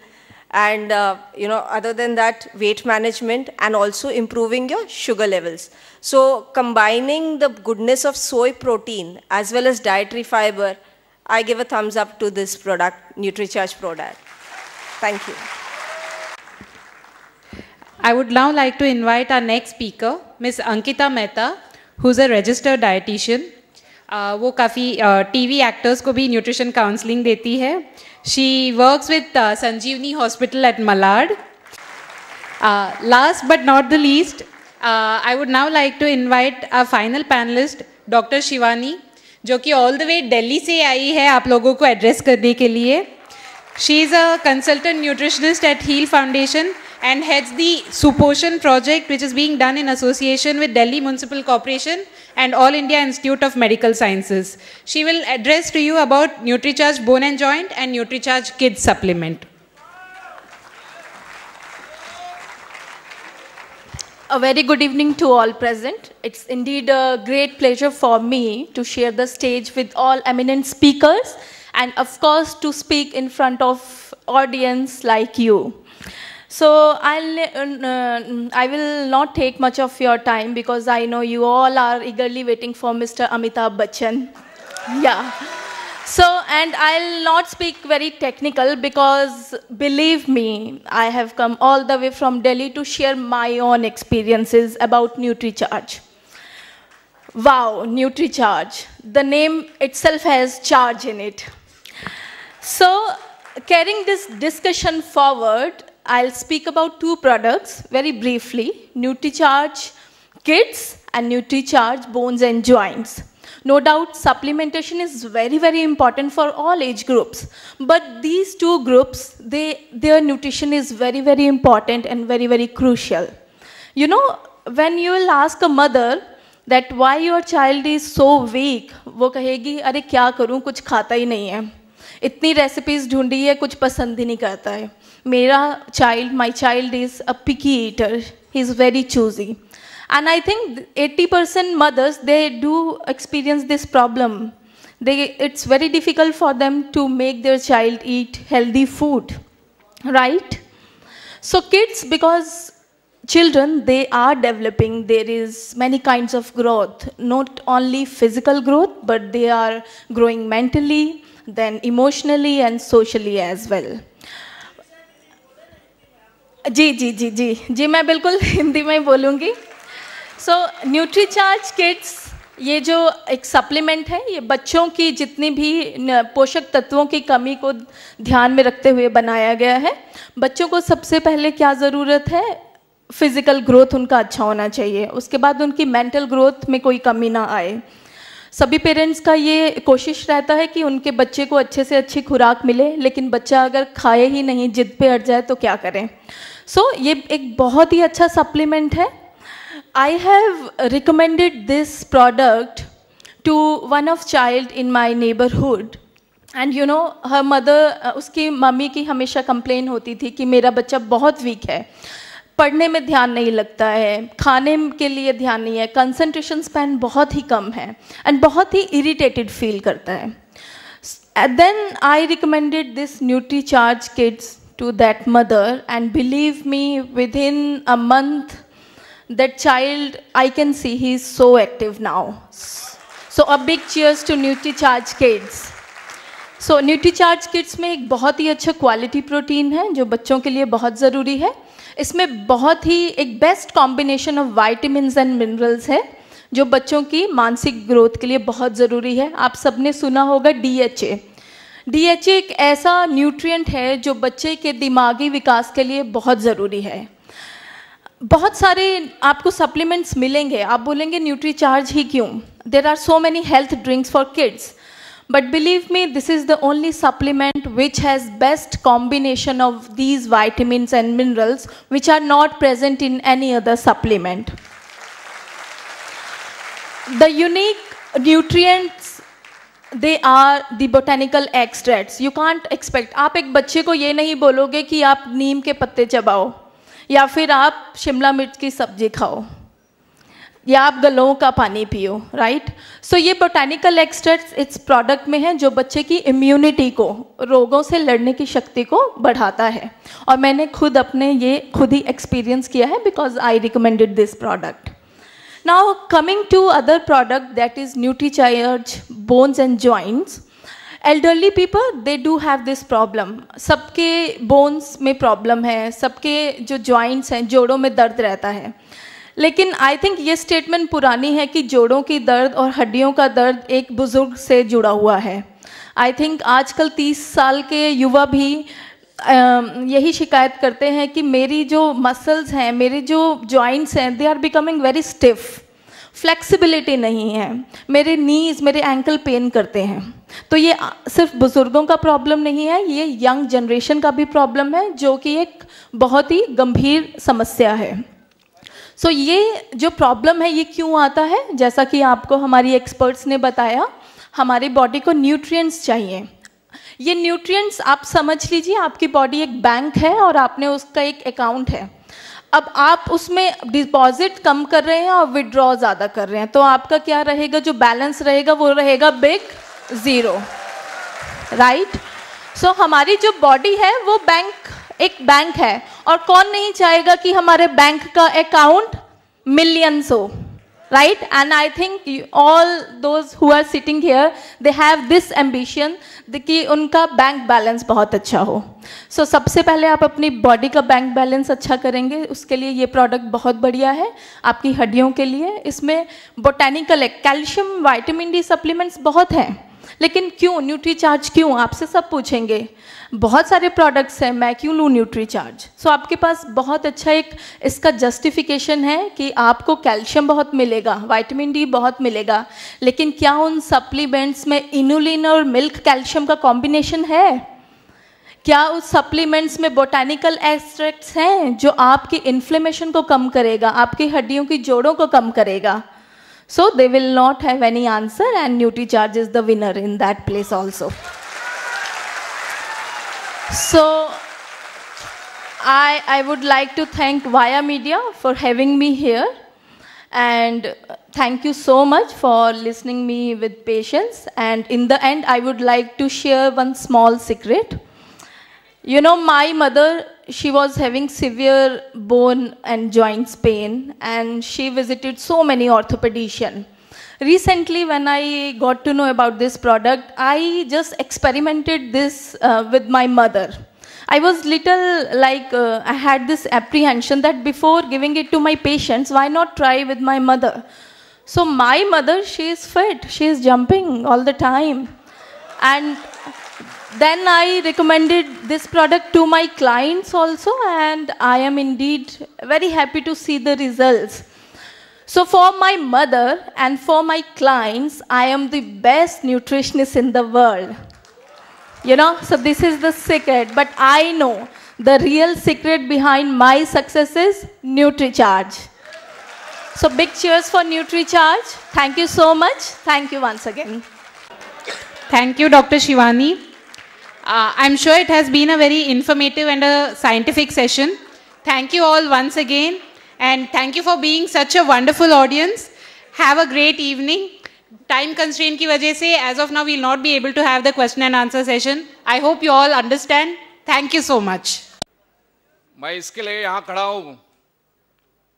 And, other than that, weight management and also improving your sugar levels. So combining the goodness of soy protein as well as dietary fiber, I give a thumbs up to this product, NutriCharge Pro Diet. Thank you. I would now like to invite our next speaker, Ms. Ankita Mehta, who's a registered dietitian. वो काफ़ी TV actors को भी nutrition counseling देती है. She works with Sanjeevani Hospital at Malad. Last but not the least, I would now like to invite our final panelist, Dr. Shivani, जो कि all the way Delhi से आई है आप लोगों को address करने के लिए. She is a consultant nutritionist at Heal Foundation and heads the Suposhan project, which is being done in association with Delhi Municipal Corporation and All India Institute of Medical Sciences. She will address to you about NutriCharge Bone and Joint and NutriCharge Kids Supplement. A very good evening to all present. It's indeed a great pleasure for me to share the stage with all eminent speakers and of course to speak in front of audience like you. So I will not take much of your time because I know you all are eagerly waiting for Mr. Amitabh Bachchan. Yeah. So, and I'll not speak very technical because believe me, I have come all the way from Delhi to share my own experiences about NutriCharge. Wow, NutriCharge. The name itself has charge in it. So, carrying this discussion forward, I'll speak about two products very briefly, NutriCharge Kids and NutriCharge Bones and Joints. No doubt, supplementation is very, very important for all age groups. But these two groups, their nutrition is very, very important and very, very crucial. You know, when you will ask a mother that why your child is so weak, वो कहेगी, अरे क्या करूँ, कुछ खाता ही नहीं है. इतनी recipes ढूंढी है, कुछ पसंद ही नहीं करता है. My child is a picky eater. He's very choosy. And I think 80% mothers, they do experience this problem. It's very difficult for them to make their child eat healthy food. right? So kids, because children, they are developing, there is many kinds of growth, not only physical growth, but they are growing mentally, then emotionally and socially as well. जी मैं बिल्कुल हिंदी में ही बोलूँगी. सो Nutricharge kids, ये जो एक supplement है, ये बच्चों की जितनी भी पोषक तत्वों की कमी को ध्यान में रखते हुए बनाया गया है. बच्चों को सबसे पहले क्या ज़रूरत है? फिज़िकल ग्रोथ उनका अच्छा होना चाहिए, उसके बाद उनकी मेंटल ग्रोथ में कोई कमी ना आए. सभी पेरेंट्स का ये कोशिश रहता है कि उनके बच्चे को अच्छे से अच्छी खुराक मिले, लेकिन बच्चा अगर खाए ही नहीं, जिद पे अड़ जाए तो क्या करें. सो ये एक बहुत ही अच्छा सप्लीमेंट है. I have recommended this product to one of child in my neighborhood, and you know her mother, उसकी मम्मी की हमेशा कंप्लेन होती थी कि मेरा बच्चा बहुत वीक है, पढ़ने में ध्यान नहीं लगता है, खाने के लिए ध्यान नहीं है, कंसंट्रेशन स्पैन बहुत ही कम है एंड बहुत ही इरिटेटेड फील करता है. Then I recommended this NutriCharge Kids to that mother, and believe me, within a month that child, I can see he is so active now. So a big cheers to NutriCharge Kids. So NutriCharge Kids में एक बहुत ही अच्छा quality protein है जो बच्चों के लिए बहुत ज़रूरी है. इसमें बहुत ही एक best combination of vitamins and minerals है जो बच्चों की मानसिक ग्रोथ के लिए बहुत ज़रूरी है. आप सबने सुना होगा DHA. DHA एक ऐसा न्यूट्रिएंट है जो बच्चे के दिमागी विकास के लिए बहुत ज़रूरी है. बहुत सारे आपको सप्लीमेंट्स मिलेंगे, आप बोलेंगे न्यूट्रीचार्ज ही क्यों? There are so many health drinks for kids, but believe me, this is the only supplement which has best combination of these vitamins and minerals which are not present in any other supplement. The unique nutrients, they are the botanical extracts. You can't expect, आप एक बच्चे को ये नहीं बोलोगे कि आप नीम के पत्ते चबाओ, या फिर आप शिमला मिर्च की सब्जी खाओ, या आप गलों का पानी पियो, राइट? सो ये बोटेनिकल एक्सट्रैक्ट्स इस प्रोडक्ट में हैं जो बच्चे की इम्यूनिटी को, रोगों से लड़ने की शक्ति को बढ़ाता है. और मैंने खुद ही एक्सपीरियंस किया है because I recommended this product. Now coming to other product, that is Nutricharge bones and joints. Elderly people, they do have this problem. सबके बोन्स में प्रॉब्लम है, सबके जो जॉइंट्स हैं, जोड़ों में दर्द रहता है. लेकिन आई थिंक ये स्टेटमेंट पुरानी है कि जोड़ों की दर्द और हड्डियों का दर्द एक बुजुर्ग से जुड़ा हुआ है. आई थिंक आजकल 30 साल के युवा भी यही शिकायत करते हैं कि मेरी जो मसल्स हैं, मेरे जो जॉइंट्स हैं, they are becoming very stiff, flexibility नहीं है, मेरे नीज, मेरे एंकल पेन करते हैं. तो ये सिर्फ बुज़ुर्गों का प्रॉब्लम नहीं है, ये यंग जनरेशन का भी प्रॉब्लम है जो कि एक बहुत ही गंभीर समस्या है. सो ये जो प्रॉब्लम है ये क्यों आता है? जैसा कि आपको हमारी एक्सपर्ट्स ने बताया, हमारी बॉडी को न्यूट्रिएंट्स चाहिए. ये न्यूट्रिएंट्स आप समझ लीजिए, आपकी बॉडी एक बैंक है और आपने उसका एक अकाउंट है. अब आप उसमें डिपॉजिट कम कर रहे हैं और विड्रॉ ज़्यादा कर रहे हैं, तो आपका क्या रहेगा? जो बैलेंस रहेगा वो रहेगा बिग ज़ीरो, राइट? सो हमारी जो बॉडी है वो एक बैंक है, और कौन नहीं चाहेगा कि हमारे बैंक का अकाउंट मिलियंस हो, right? And I think all those who are sitting here, they have this ambition कि उनका बैंक बैलेंस बहुत अच्छा हो. सो सबसे पहले आप अपनी बॉडी का बैंक बैलेंस अच्छा करेंगे, उसके लिए ये प्रोडक्ट बहुत बढ़िया है आपकी हड्डियों के लिए. इसमें botanical calcium, vitamin D supplements बहुत हैं, लेकिन क्यों न्यूट्रीचार्ज क्यों? आपसे सब पूछेंगे. बहुत सारे प्रोडक्ट्स हैं, मैं क्यों लूँ न्यूट्रीचार्ज? सो आपके पास बहुत अच्छा एक इसका जस्टिफिकेशन है कि आपको कैल्शियम बहुत मिलेगा, विटामिन डी बहुत मिलेगा, लेकिन क्या उन सप्लीमेंट्स में इनुलिन और मिल्क कैल्शियम का कॉम्बिनेशन है? क्या उस सप्लीमेंट्स में बोटेनिकल एक्सट्रैक्ट्स हैं जो आपकी इन्फ्लेमेशन को कम करेगा, आपकी हड्डियों की जोड़ों को कम करेगा? So they will not have any answer, and Nutricharge is the winner in that place also. So I would like to thank Vaya Media for having me here, and thank you so much for listening me with patience. And in the end, I would like to share one small secret. You know, my mother, she was having severe bone and joints pain, and she visited so many orthopedicians. Recently, when I got to know about this product, I just experimented this with my mother. I was little like, I had this apprehension that before giving it to my patients, why not try with my mother? So my mother, she is fit, she is jumping all the time. And then I recommended this product to my clients also, and I am indeed very happy to see the results. So for my mother and for my clients, I am the best nutritionist in the world. You know, so this is the secret, but I know the real secret behind my success is NutriCharge. So big cheers for NutriCharge. Thank you so much. Thank you once again. Thank you, Dr. Shivani. I'm sure it has been a very informative and a scientific session. Thank you all once again, and thank you for being such a wonderful audience. Have a great evening. Time constraint की वजह से, as of now, we'll not be able to have the question and answer session. I hope you all understand. Thank you so much. मैं इसके लिए यहाँ खड़ा हूँ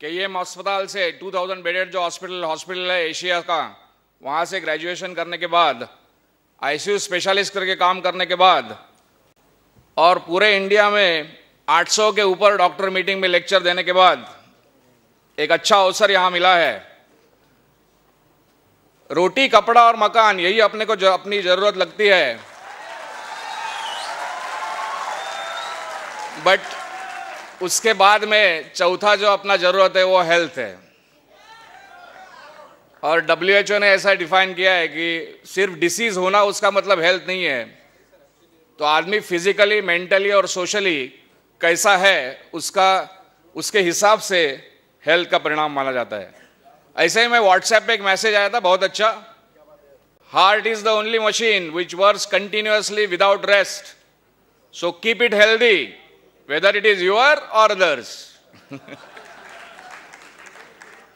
कि ये अस्पताल से 2000 बेडेड जो हॉस्पिटल है एशिया का, वहाँ से ग्रेजुएशन करने के बाद आईसीयू स्पेशलिस्ट करके काम करने के बाद और पूरे इंडिया में 800 के ऊपर डॉक्टर मीटिंग में लेक्चर देने के बाद एक अच्छा अवसर यहाँ मिला है। रोटी, कपड़ा और मकान, यही अपने को अपनी जरूरत लगती है, बट उसके बाद में चौथा जो अपना जरूरत है वो हेल्थ है। और WHO ने ऐसा डिफाइन किया है कि सिर्फ डिसीज होना उसका मतलब हेल्थ नहीं है। तो आदमी फिजिकली, मेंटली और सोशली कैसा है उसके हिसाब से हेल्थ का परिणाम माना जाता है। ऐसे ही मैं व्हाट्सएप पे एक मैसेज आया था बहुत अच्छा, heart is the only machine which works continuously without rest, so keep it healthy whether it is your और others.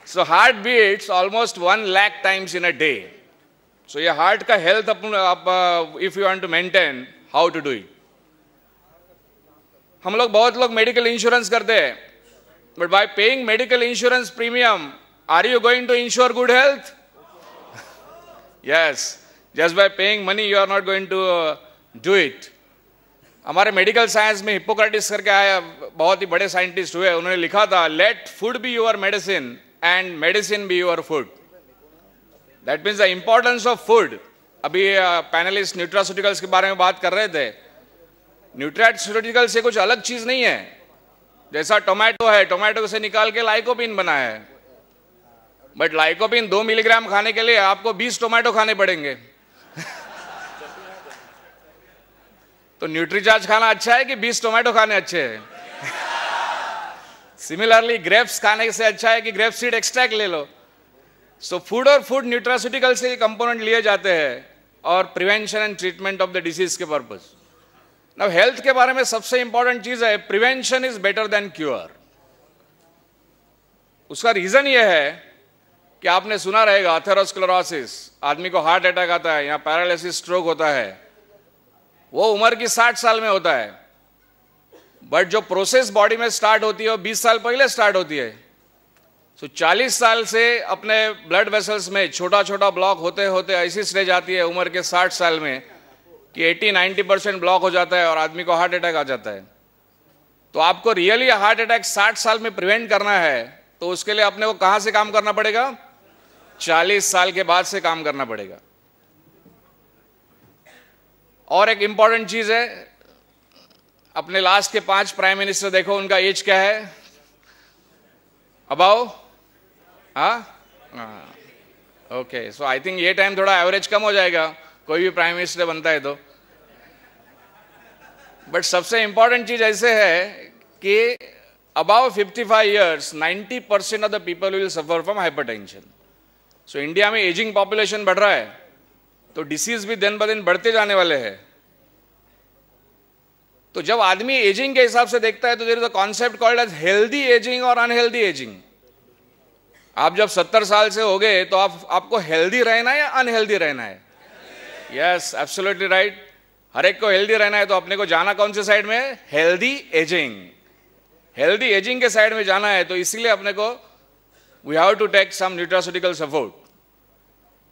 So heart beats almost 1 lakh times in a day. So ये heart का health if you want to maintain, how to do it? हम लोग बहुत लोग medical insurance करते हैं, but by paying medical insurance premium, are you going to ensure good health? Yes, just by paying money you are not going to do it. हमारे medical science में Hippocrates करके आया बहुत ही बड़े साइंटिस्ट हुए, उन्होंने लिखा था let food be your medicine and medicine be your food. That means the importance of food. अभी पैनलिस्ट न्यूट्रास्यूटिकल्स के बारे में बात कर रहे थे। न्यूट्रास्यूटिकल से कुछ अलग चीज नहीं है। जैसा टोमेटो है, टोमेटो से निकाल के लाइकोपिन बना है, बट लाइकोपिन 2 मिलीग्राम खाने के लिए आपको 20 टोमेटो खाने पड़ेंगे। तो न्यूट्रीचार्ज खाना अच्छा है कि 20 टोमेटो खाने अच्छे हैं? सिमिलरली ग्रेप्स खाने से अच्छा है कि ग्रेप सीड एक्सट्रैक्ट ले लो। सो फूड और फूड न्यूट्रास्यूटिकल से कंपोनेंट लिए जाते हैं और prevention and treatment of the disease के पर्पस। नाउ हेल्थ के बारे में सबसे इंपॉर्टेंट चीज है prevention is better than cure. उसका रीजन ये है कि आपने सुना रहेगा एथेरोस्क्लेरोसिस, आदमी को हार्ट अटैक आता है या पैरालिसिस, स्ट्रोक होता है, वो उम्र की 60 साल में होता है, बट जो प्रोसेस बॉडी में स्टार्ट होती है वो 20 साल पहले स्टार्ट होती है। सो 40 साल से अपने ब्लड वेसल्स में छोटा छोटा ब्लॉक होते होते ऐसी स्टेज आती है उम्र के 60 साल में कि 80-90% ब्लॉक हो जाता है और आदमी को हार्ट अटैक आ जाता है। तो आपको रियली हार्ट अटैक 60 साल में प्रिवेंट करना है तो उसके लिए अपने को कहां से काम करना पड़ेगा? 40 साल के बाद से काम करना पड़ेगा। और एक इंपॉर्टेंट चीज है, अपने लास्ट के 5 प्राइम मिनिस्टर देखो, उनका एज क्या है? About okay, so I think ये टाइम थोड़ा एवरेज कम हो जाएगा कोई भी प्राइम मिनिस्टर बनता है तो। बट सबसे इंपॉर्टेंट चीज ऐसे है कि about 55 years 90% of the people will suffer from hypertension. So India में एजिंग पॉपुलेशन बढ़ रहा है तो डिसीज भी दिन ब दिन बढ़ते जाने वाले हैं। तो जब आदमी एजिंग के हिसाब से देखता है तो there is a concept called as healthy ageing और अनहेल्दी एजिंग। आप जब 70 साल से हो गए तो आपको हेल्दी रहना है या अनहेल्दी रहना है? Yes, absolutely right. हर एक को हेल्दी रहना है तो अपने को जाना कौन से साइड में? Healthy ageing. हेल्दी एजिंग के साइड में जाना है तो इसलिए अपने को we have to take some nutraceutical support.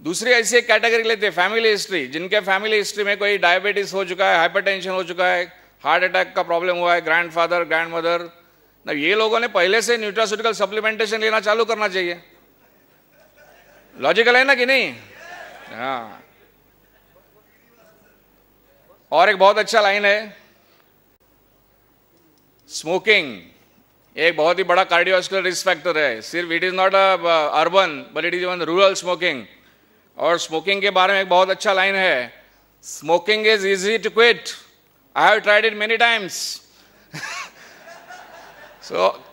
दूसरी ऐसी एक कैटेगरी लेते हैं फैमिली हिस्ट्री, जिनके फैमिली हिस्ट्री में कोई डायबिटीज हो चुका है, हाइपरटेंशन हो चुका है, हार्ट अटैक का प्रॉब्लम हुआ है, ग्रैंडफादर ग्रैंडमदर, ना ये लोगों ने पहले से न्यूट्रास्यूटिकल सप्लीमेंटेशन लेना चालू करना चाहिए। लॉजिकल है ना कि नहीं? हाँ। और एक बहुत अच्छा लाइन है, स्मोकिंग एक बहुत ही बड़ा कार्डियोवास्कुलर रिस्क फैक्टर है। सिर्फ it is not urban but it is even rural smoking. और स्मोकिंग के बारे में एक बहुत अच्छा लाइन है, smoking is easy to quit, I have tried it many times. So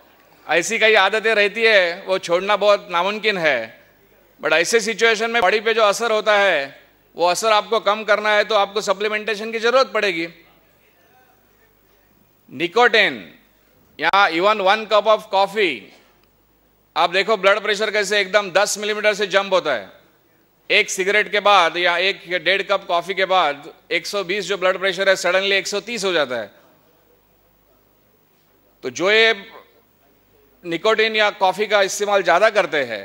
ऐसी कई आदतें रहती है वो छोड़ना बहुत नामुमकिन है, बट ऐसे सिचुएशन में बॉडी पे जो असर होता है वो असर आपको कम करना है तो आपको सप्लीमेंटेशन की जरूरत पड़ेगी। निकोटिन या इवन 1 कप ऑफ कॉफी, आप देखो ब्लड प्रेशर कैसे एकदम 10 मिलीमीटर से जंप होता है। एक सिगरेट के बाद या 1-1.5 कप कॉफी के बाद 120 जो ब्लड प्रेशर है सडनली 130 हो जाता है। तो जो ये निकोटिन या कॉफी का इस्तेमाल ज्यादा करते हैं,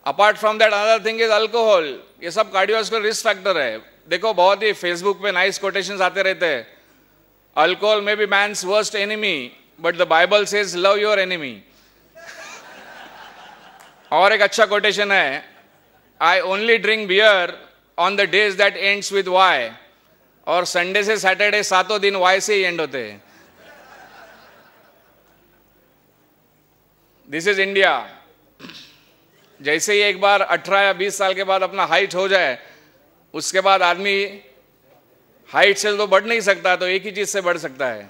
apart from that another thing is alcohol, ये सब कार्डियोवास्कुलर रिस्क फैक्टर है। देखो बहुत ही फेसबुक पे नाइस कोटेशंस आते रहते हैं, अल्कोहल में be man's worst enemy but the Bible says love your enemy. और एक अच्छा कोटेशन है, I only drink beer on the days that ends with Y, और संडे से सैटरडे सातों दिन वाई से ही एंड होते हैं। This is India. जैसे ही एक बार 18 या 20 साल के बाद अपना हाइट हो जाए, उसके बाद आदमी हाइट से तो बढ़ नहीं सकता, तो एक ही चीज से बढ़ सकता है,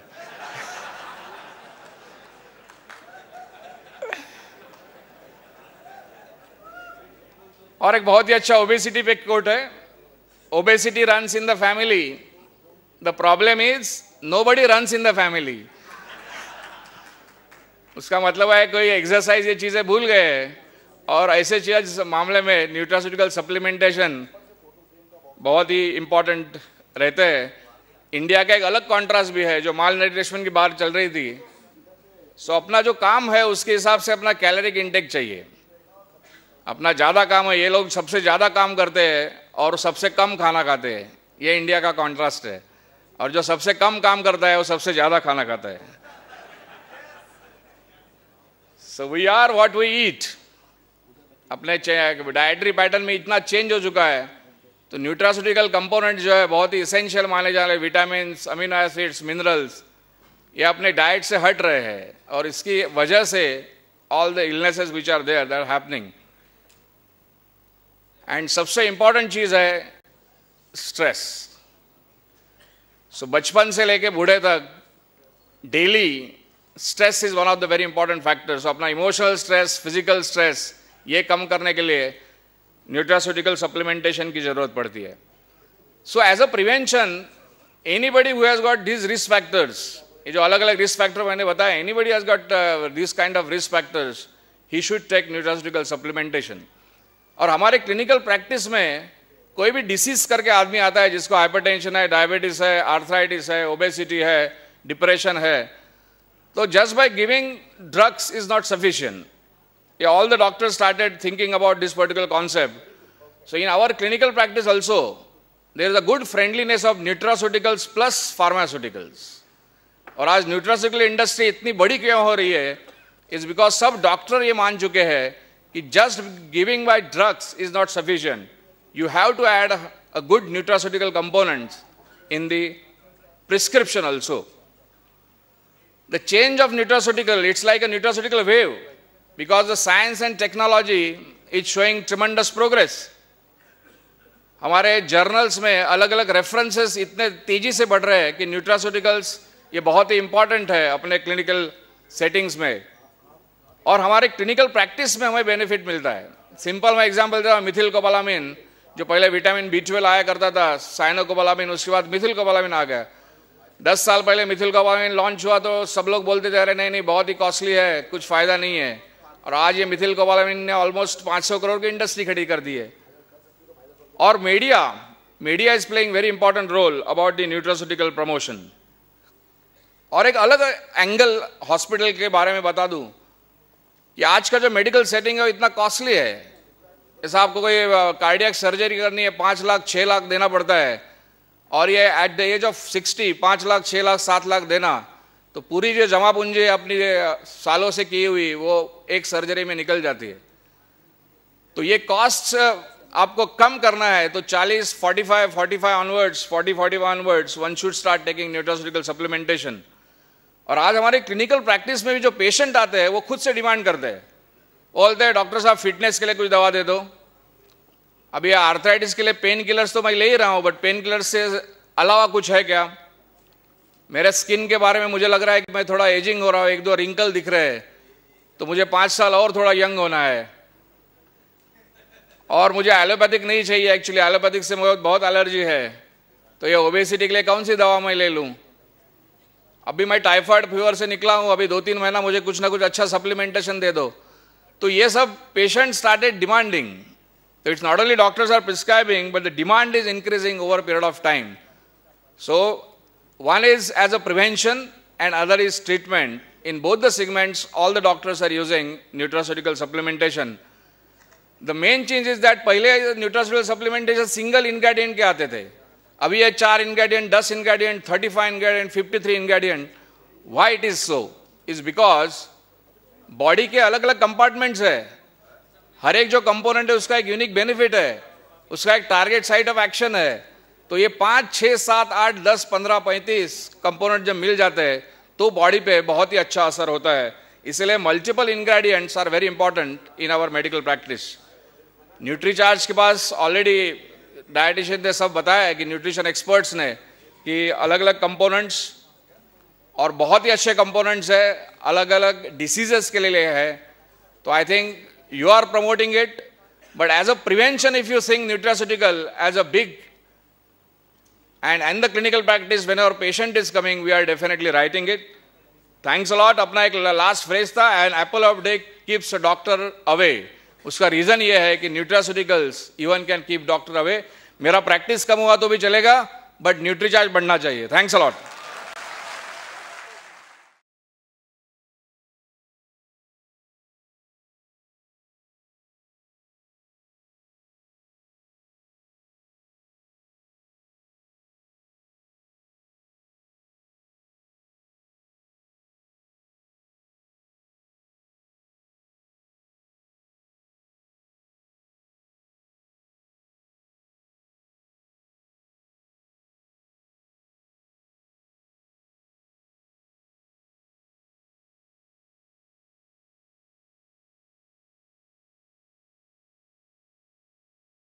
और एक बहुत ही अच्छा ओबेसिटी पे कोट है, obesity runs in the family, the problem is nobody runs in the family. उसका मतलब है कोई एक्सरसाइज ये चीजें भूल गए, और ऐसे चीज मामले में न्यूट्रास्यूटिकल सप्लीमेंटेशन बहुत ही इंपॉर्टेंट रहते हैं। इंडिया का एक अलग कॉन्ट्रास्ट भी है, जो माल न्यूट्रिशन की बात चल रही थी। सो अपना जो काम है उसके हिसाब से अपना कैलोरिक इंटेक चाहिए। अपना ज़्यादा काम है, ये लोग सबसे ज़्यादा काम करते हैं और सबसे कम खाना खाते हैं, ये इंडिया का कॉन्ट्रास्ट है। और जो सबसे कम काम करता है वो सबसे ज़्यादा खाना खाता है। So we are what we eat. अपने डाइटरी पैटर्न में इतना चेंज हो चुका है, तो न्यूट्रास्यूटिकल कंपोनेंट जो है बहुत ही इसेंशियल माने जा रहे, विटामिन, अमीनो एसिड्स, मिनरल्स, ये अपने डाइट से हट रहे हैं, और इसकी वजह से all the illnesses which are there that are happening. And सबसे इंपॉर्टेंट चीज है स्ट्रेस। सो बचपन से लेके बूढ़े तक daily stress is one of the very important factors. अपना इमोशनल स्ट्रेस, फिजिकल स्ट्रेस, ये कम करने के लिए न्यूट्रास्यूटिकल सप्लीमेंटेशन की जरूरत पड़ती है। So as a prevention, anybody who has got this risk factors, ये जो अलग अलग रिस्क फैक्टर मैंने बताया, anybody has got this kind of risk factors, he should take nutraceutical supplementation. और हमारे क्लिनिकल प्रैक्टिस में कोई भी डिसीज करके आदमी आता है जिसको हाइपरटेंशन है, डायबिटीज है, आर्थराइटिस है, ओबेसिटी है, डिप्रेशन है, तो just by giving drugs is not sufficient. All the doctors started thinking about this particular concept. So in our clinical practice also, there is a good friendliness of nutraceuticals plus pharmaceuticals. और आज nutraceutical industry इतनी बड़ी क्यों हो रही है, is because सब doctor ये मान चुके हैं कि just giving by drugs is not sufficient, you have to add a good nutraceutical components in the prescription also. The change of nutraceutical, it's like a nutraceutical wave, because the science and technology is showing tremendous progress. हमारे journals में अलग अलग references इतने तेजी से बढ़ रहे हैं कि न्यूट्रास्यूटिकल्स ये बहुत ही इंपॉर्टेंट है अपने क्लिनिकल सेटिंग्स में, और हमारे क्लिनिकल प्रैक्टिस में हमें बेनिफिट मिलता है। सिंपल मैं एग्जांपल देता हूँ, मिथिल कोबालामिन, जो पहले विटामिन B12 आया करता था, साइनोकोबालामिन, उसके बाद मिथिल कोबालामिन आ गया। 10 साल पहले मिथिल कोबालामिन लॉन्च हुआ तो सब लोग बोलते थे अरे नहीं नहीं बहुत ही कॉस्टली है, कुछ फायदा नहीं है, और आज ये मिथिल कोबालामिन ने ऑलमोस्ट 500 करोड़ की इंडस्ट्री खड़ी कर दी है। और media media is playing very important role about the nutraceutical promotion. और एक अलग एंगल हॉस्पिटल के बारे में बता दूं कि आज का जो मेडिकल सेटिंग है वो इतना कॉस्टली है। जैसे आपको कोई कार्डियक सर्जरी करनी है 5 लाख 6 लाख देना पड़ता है, और ये at the age of 60 5 lakh 6 lakh 7 lakh देना, तो पूरी जो जमा पूंजी अपनी सालों से की हुई वो एक सर्जरी में निकल जाती है। तो ये कॉस्ट आपको कम करना है तो 45 onwards one should start taking nutraceutical supplementation. और आज हमारे क्लिनिकल प्रैक्टिस में भी जो पेशेंट आते हैं वो खुद से डिमांड करते हैं, बोलते हैं डॉक्टर साहब फिटनेस के लिए कुछ दवा दे दो। अभी आर्थराइटिस के लिए पेन किलर्स तो मैं ले ही रहा हूं, बट पेन किलर्स से अलावा कुछ है क्या? मेरे स्किन के बारे में मुझे लग रहा है कि मैं थोड़ा एजिंग हो रहा हूं, 1-2 रिंकल दिख रहे हैं, तो मुझे 5 साल और थोड़ा यंग होना है। और मुझे एलोपैथिक नहीं चाहिए, एक्चुअली एलोपैथिक से मुझे बहुत एलर्जी है, तो ये ओबेसिटी के लिए कौन सी दवा मैं ले लूं? अभी मैं टाइफाइड फीवर से निकला हूं, अभी 2-3 महीना मुझे कुछ ना कुछ अच्छा सप्लीमेंटेशन दे दो। तो ये सब पेशेंट स्टार्टेड डिमांडिंग। तो it's not only doctors are prescribing, but the demand is increasing over period of time. So one is as a prevention and other is treatment. In both the segments, all the doctors are using nutraceutical supplementation. The main change is that पहले nutraceutical supplementation single ingredient के आते थे, अभी ये 4 ingredient, 10 ingredient, 35 ingredient, 53 ingredient. Why it is so? Is because body के अलग अलग compartments है, हर एक जो component है उसका एक unique benefit है, उसका एक target site of action है। तो ये 5, 6, 7, 8, 10, 15, 35 कंपोनेंट जब मिल जाते हैं तो बॉडी पे बहुत ही अच्छा असर होता है। इसलिए multiple ingredients are very important in our medical practice. Nutricharge के पास ऑलरेडी डाइटिशियन ने सब बताया है कि न्यूट्रिशन एक्सपर्ट्स ने कि अलग अलग कंपोनेंट्स और बहुत ही अच्छे कंपोनेंट्स है, अलग अलग डिसीजेस के लिए है। तो I think you are promoting it, but as a prevention if you think nutraceutical as a big and in the clinical practice whenever patient is coming we are definitely writing it. Thanks a lot. अपना एक last phrase था, an apple of day keeps a doctor away. उसका reason ये है कि nutraceuticals even can keep doctor away. मेरा practice कम हुआ तो भी चलेगा, बट न्यूट्रीचार्ज बढ़ना चाहिए। Thanks a lot.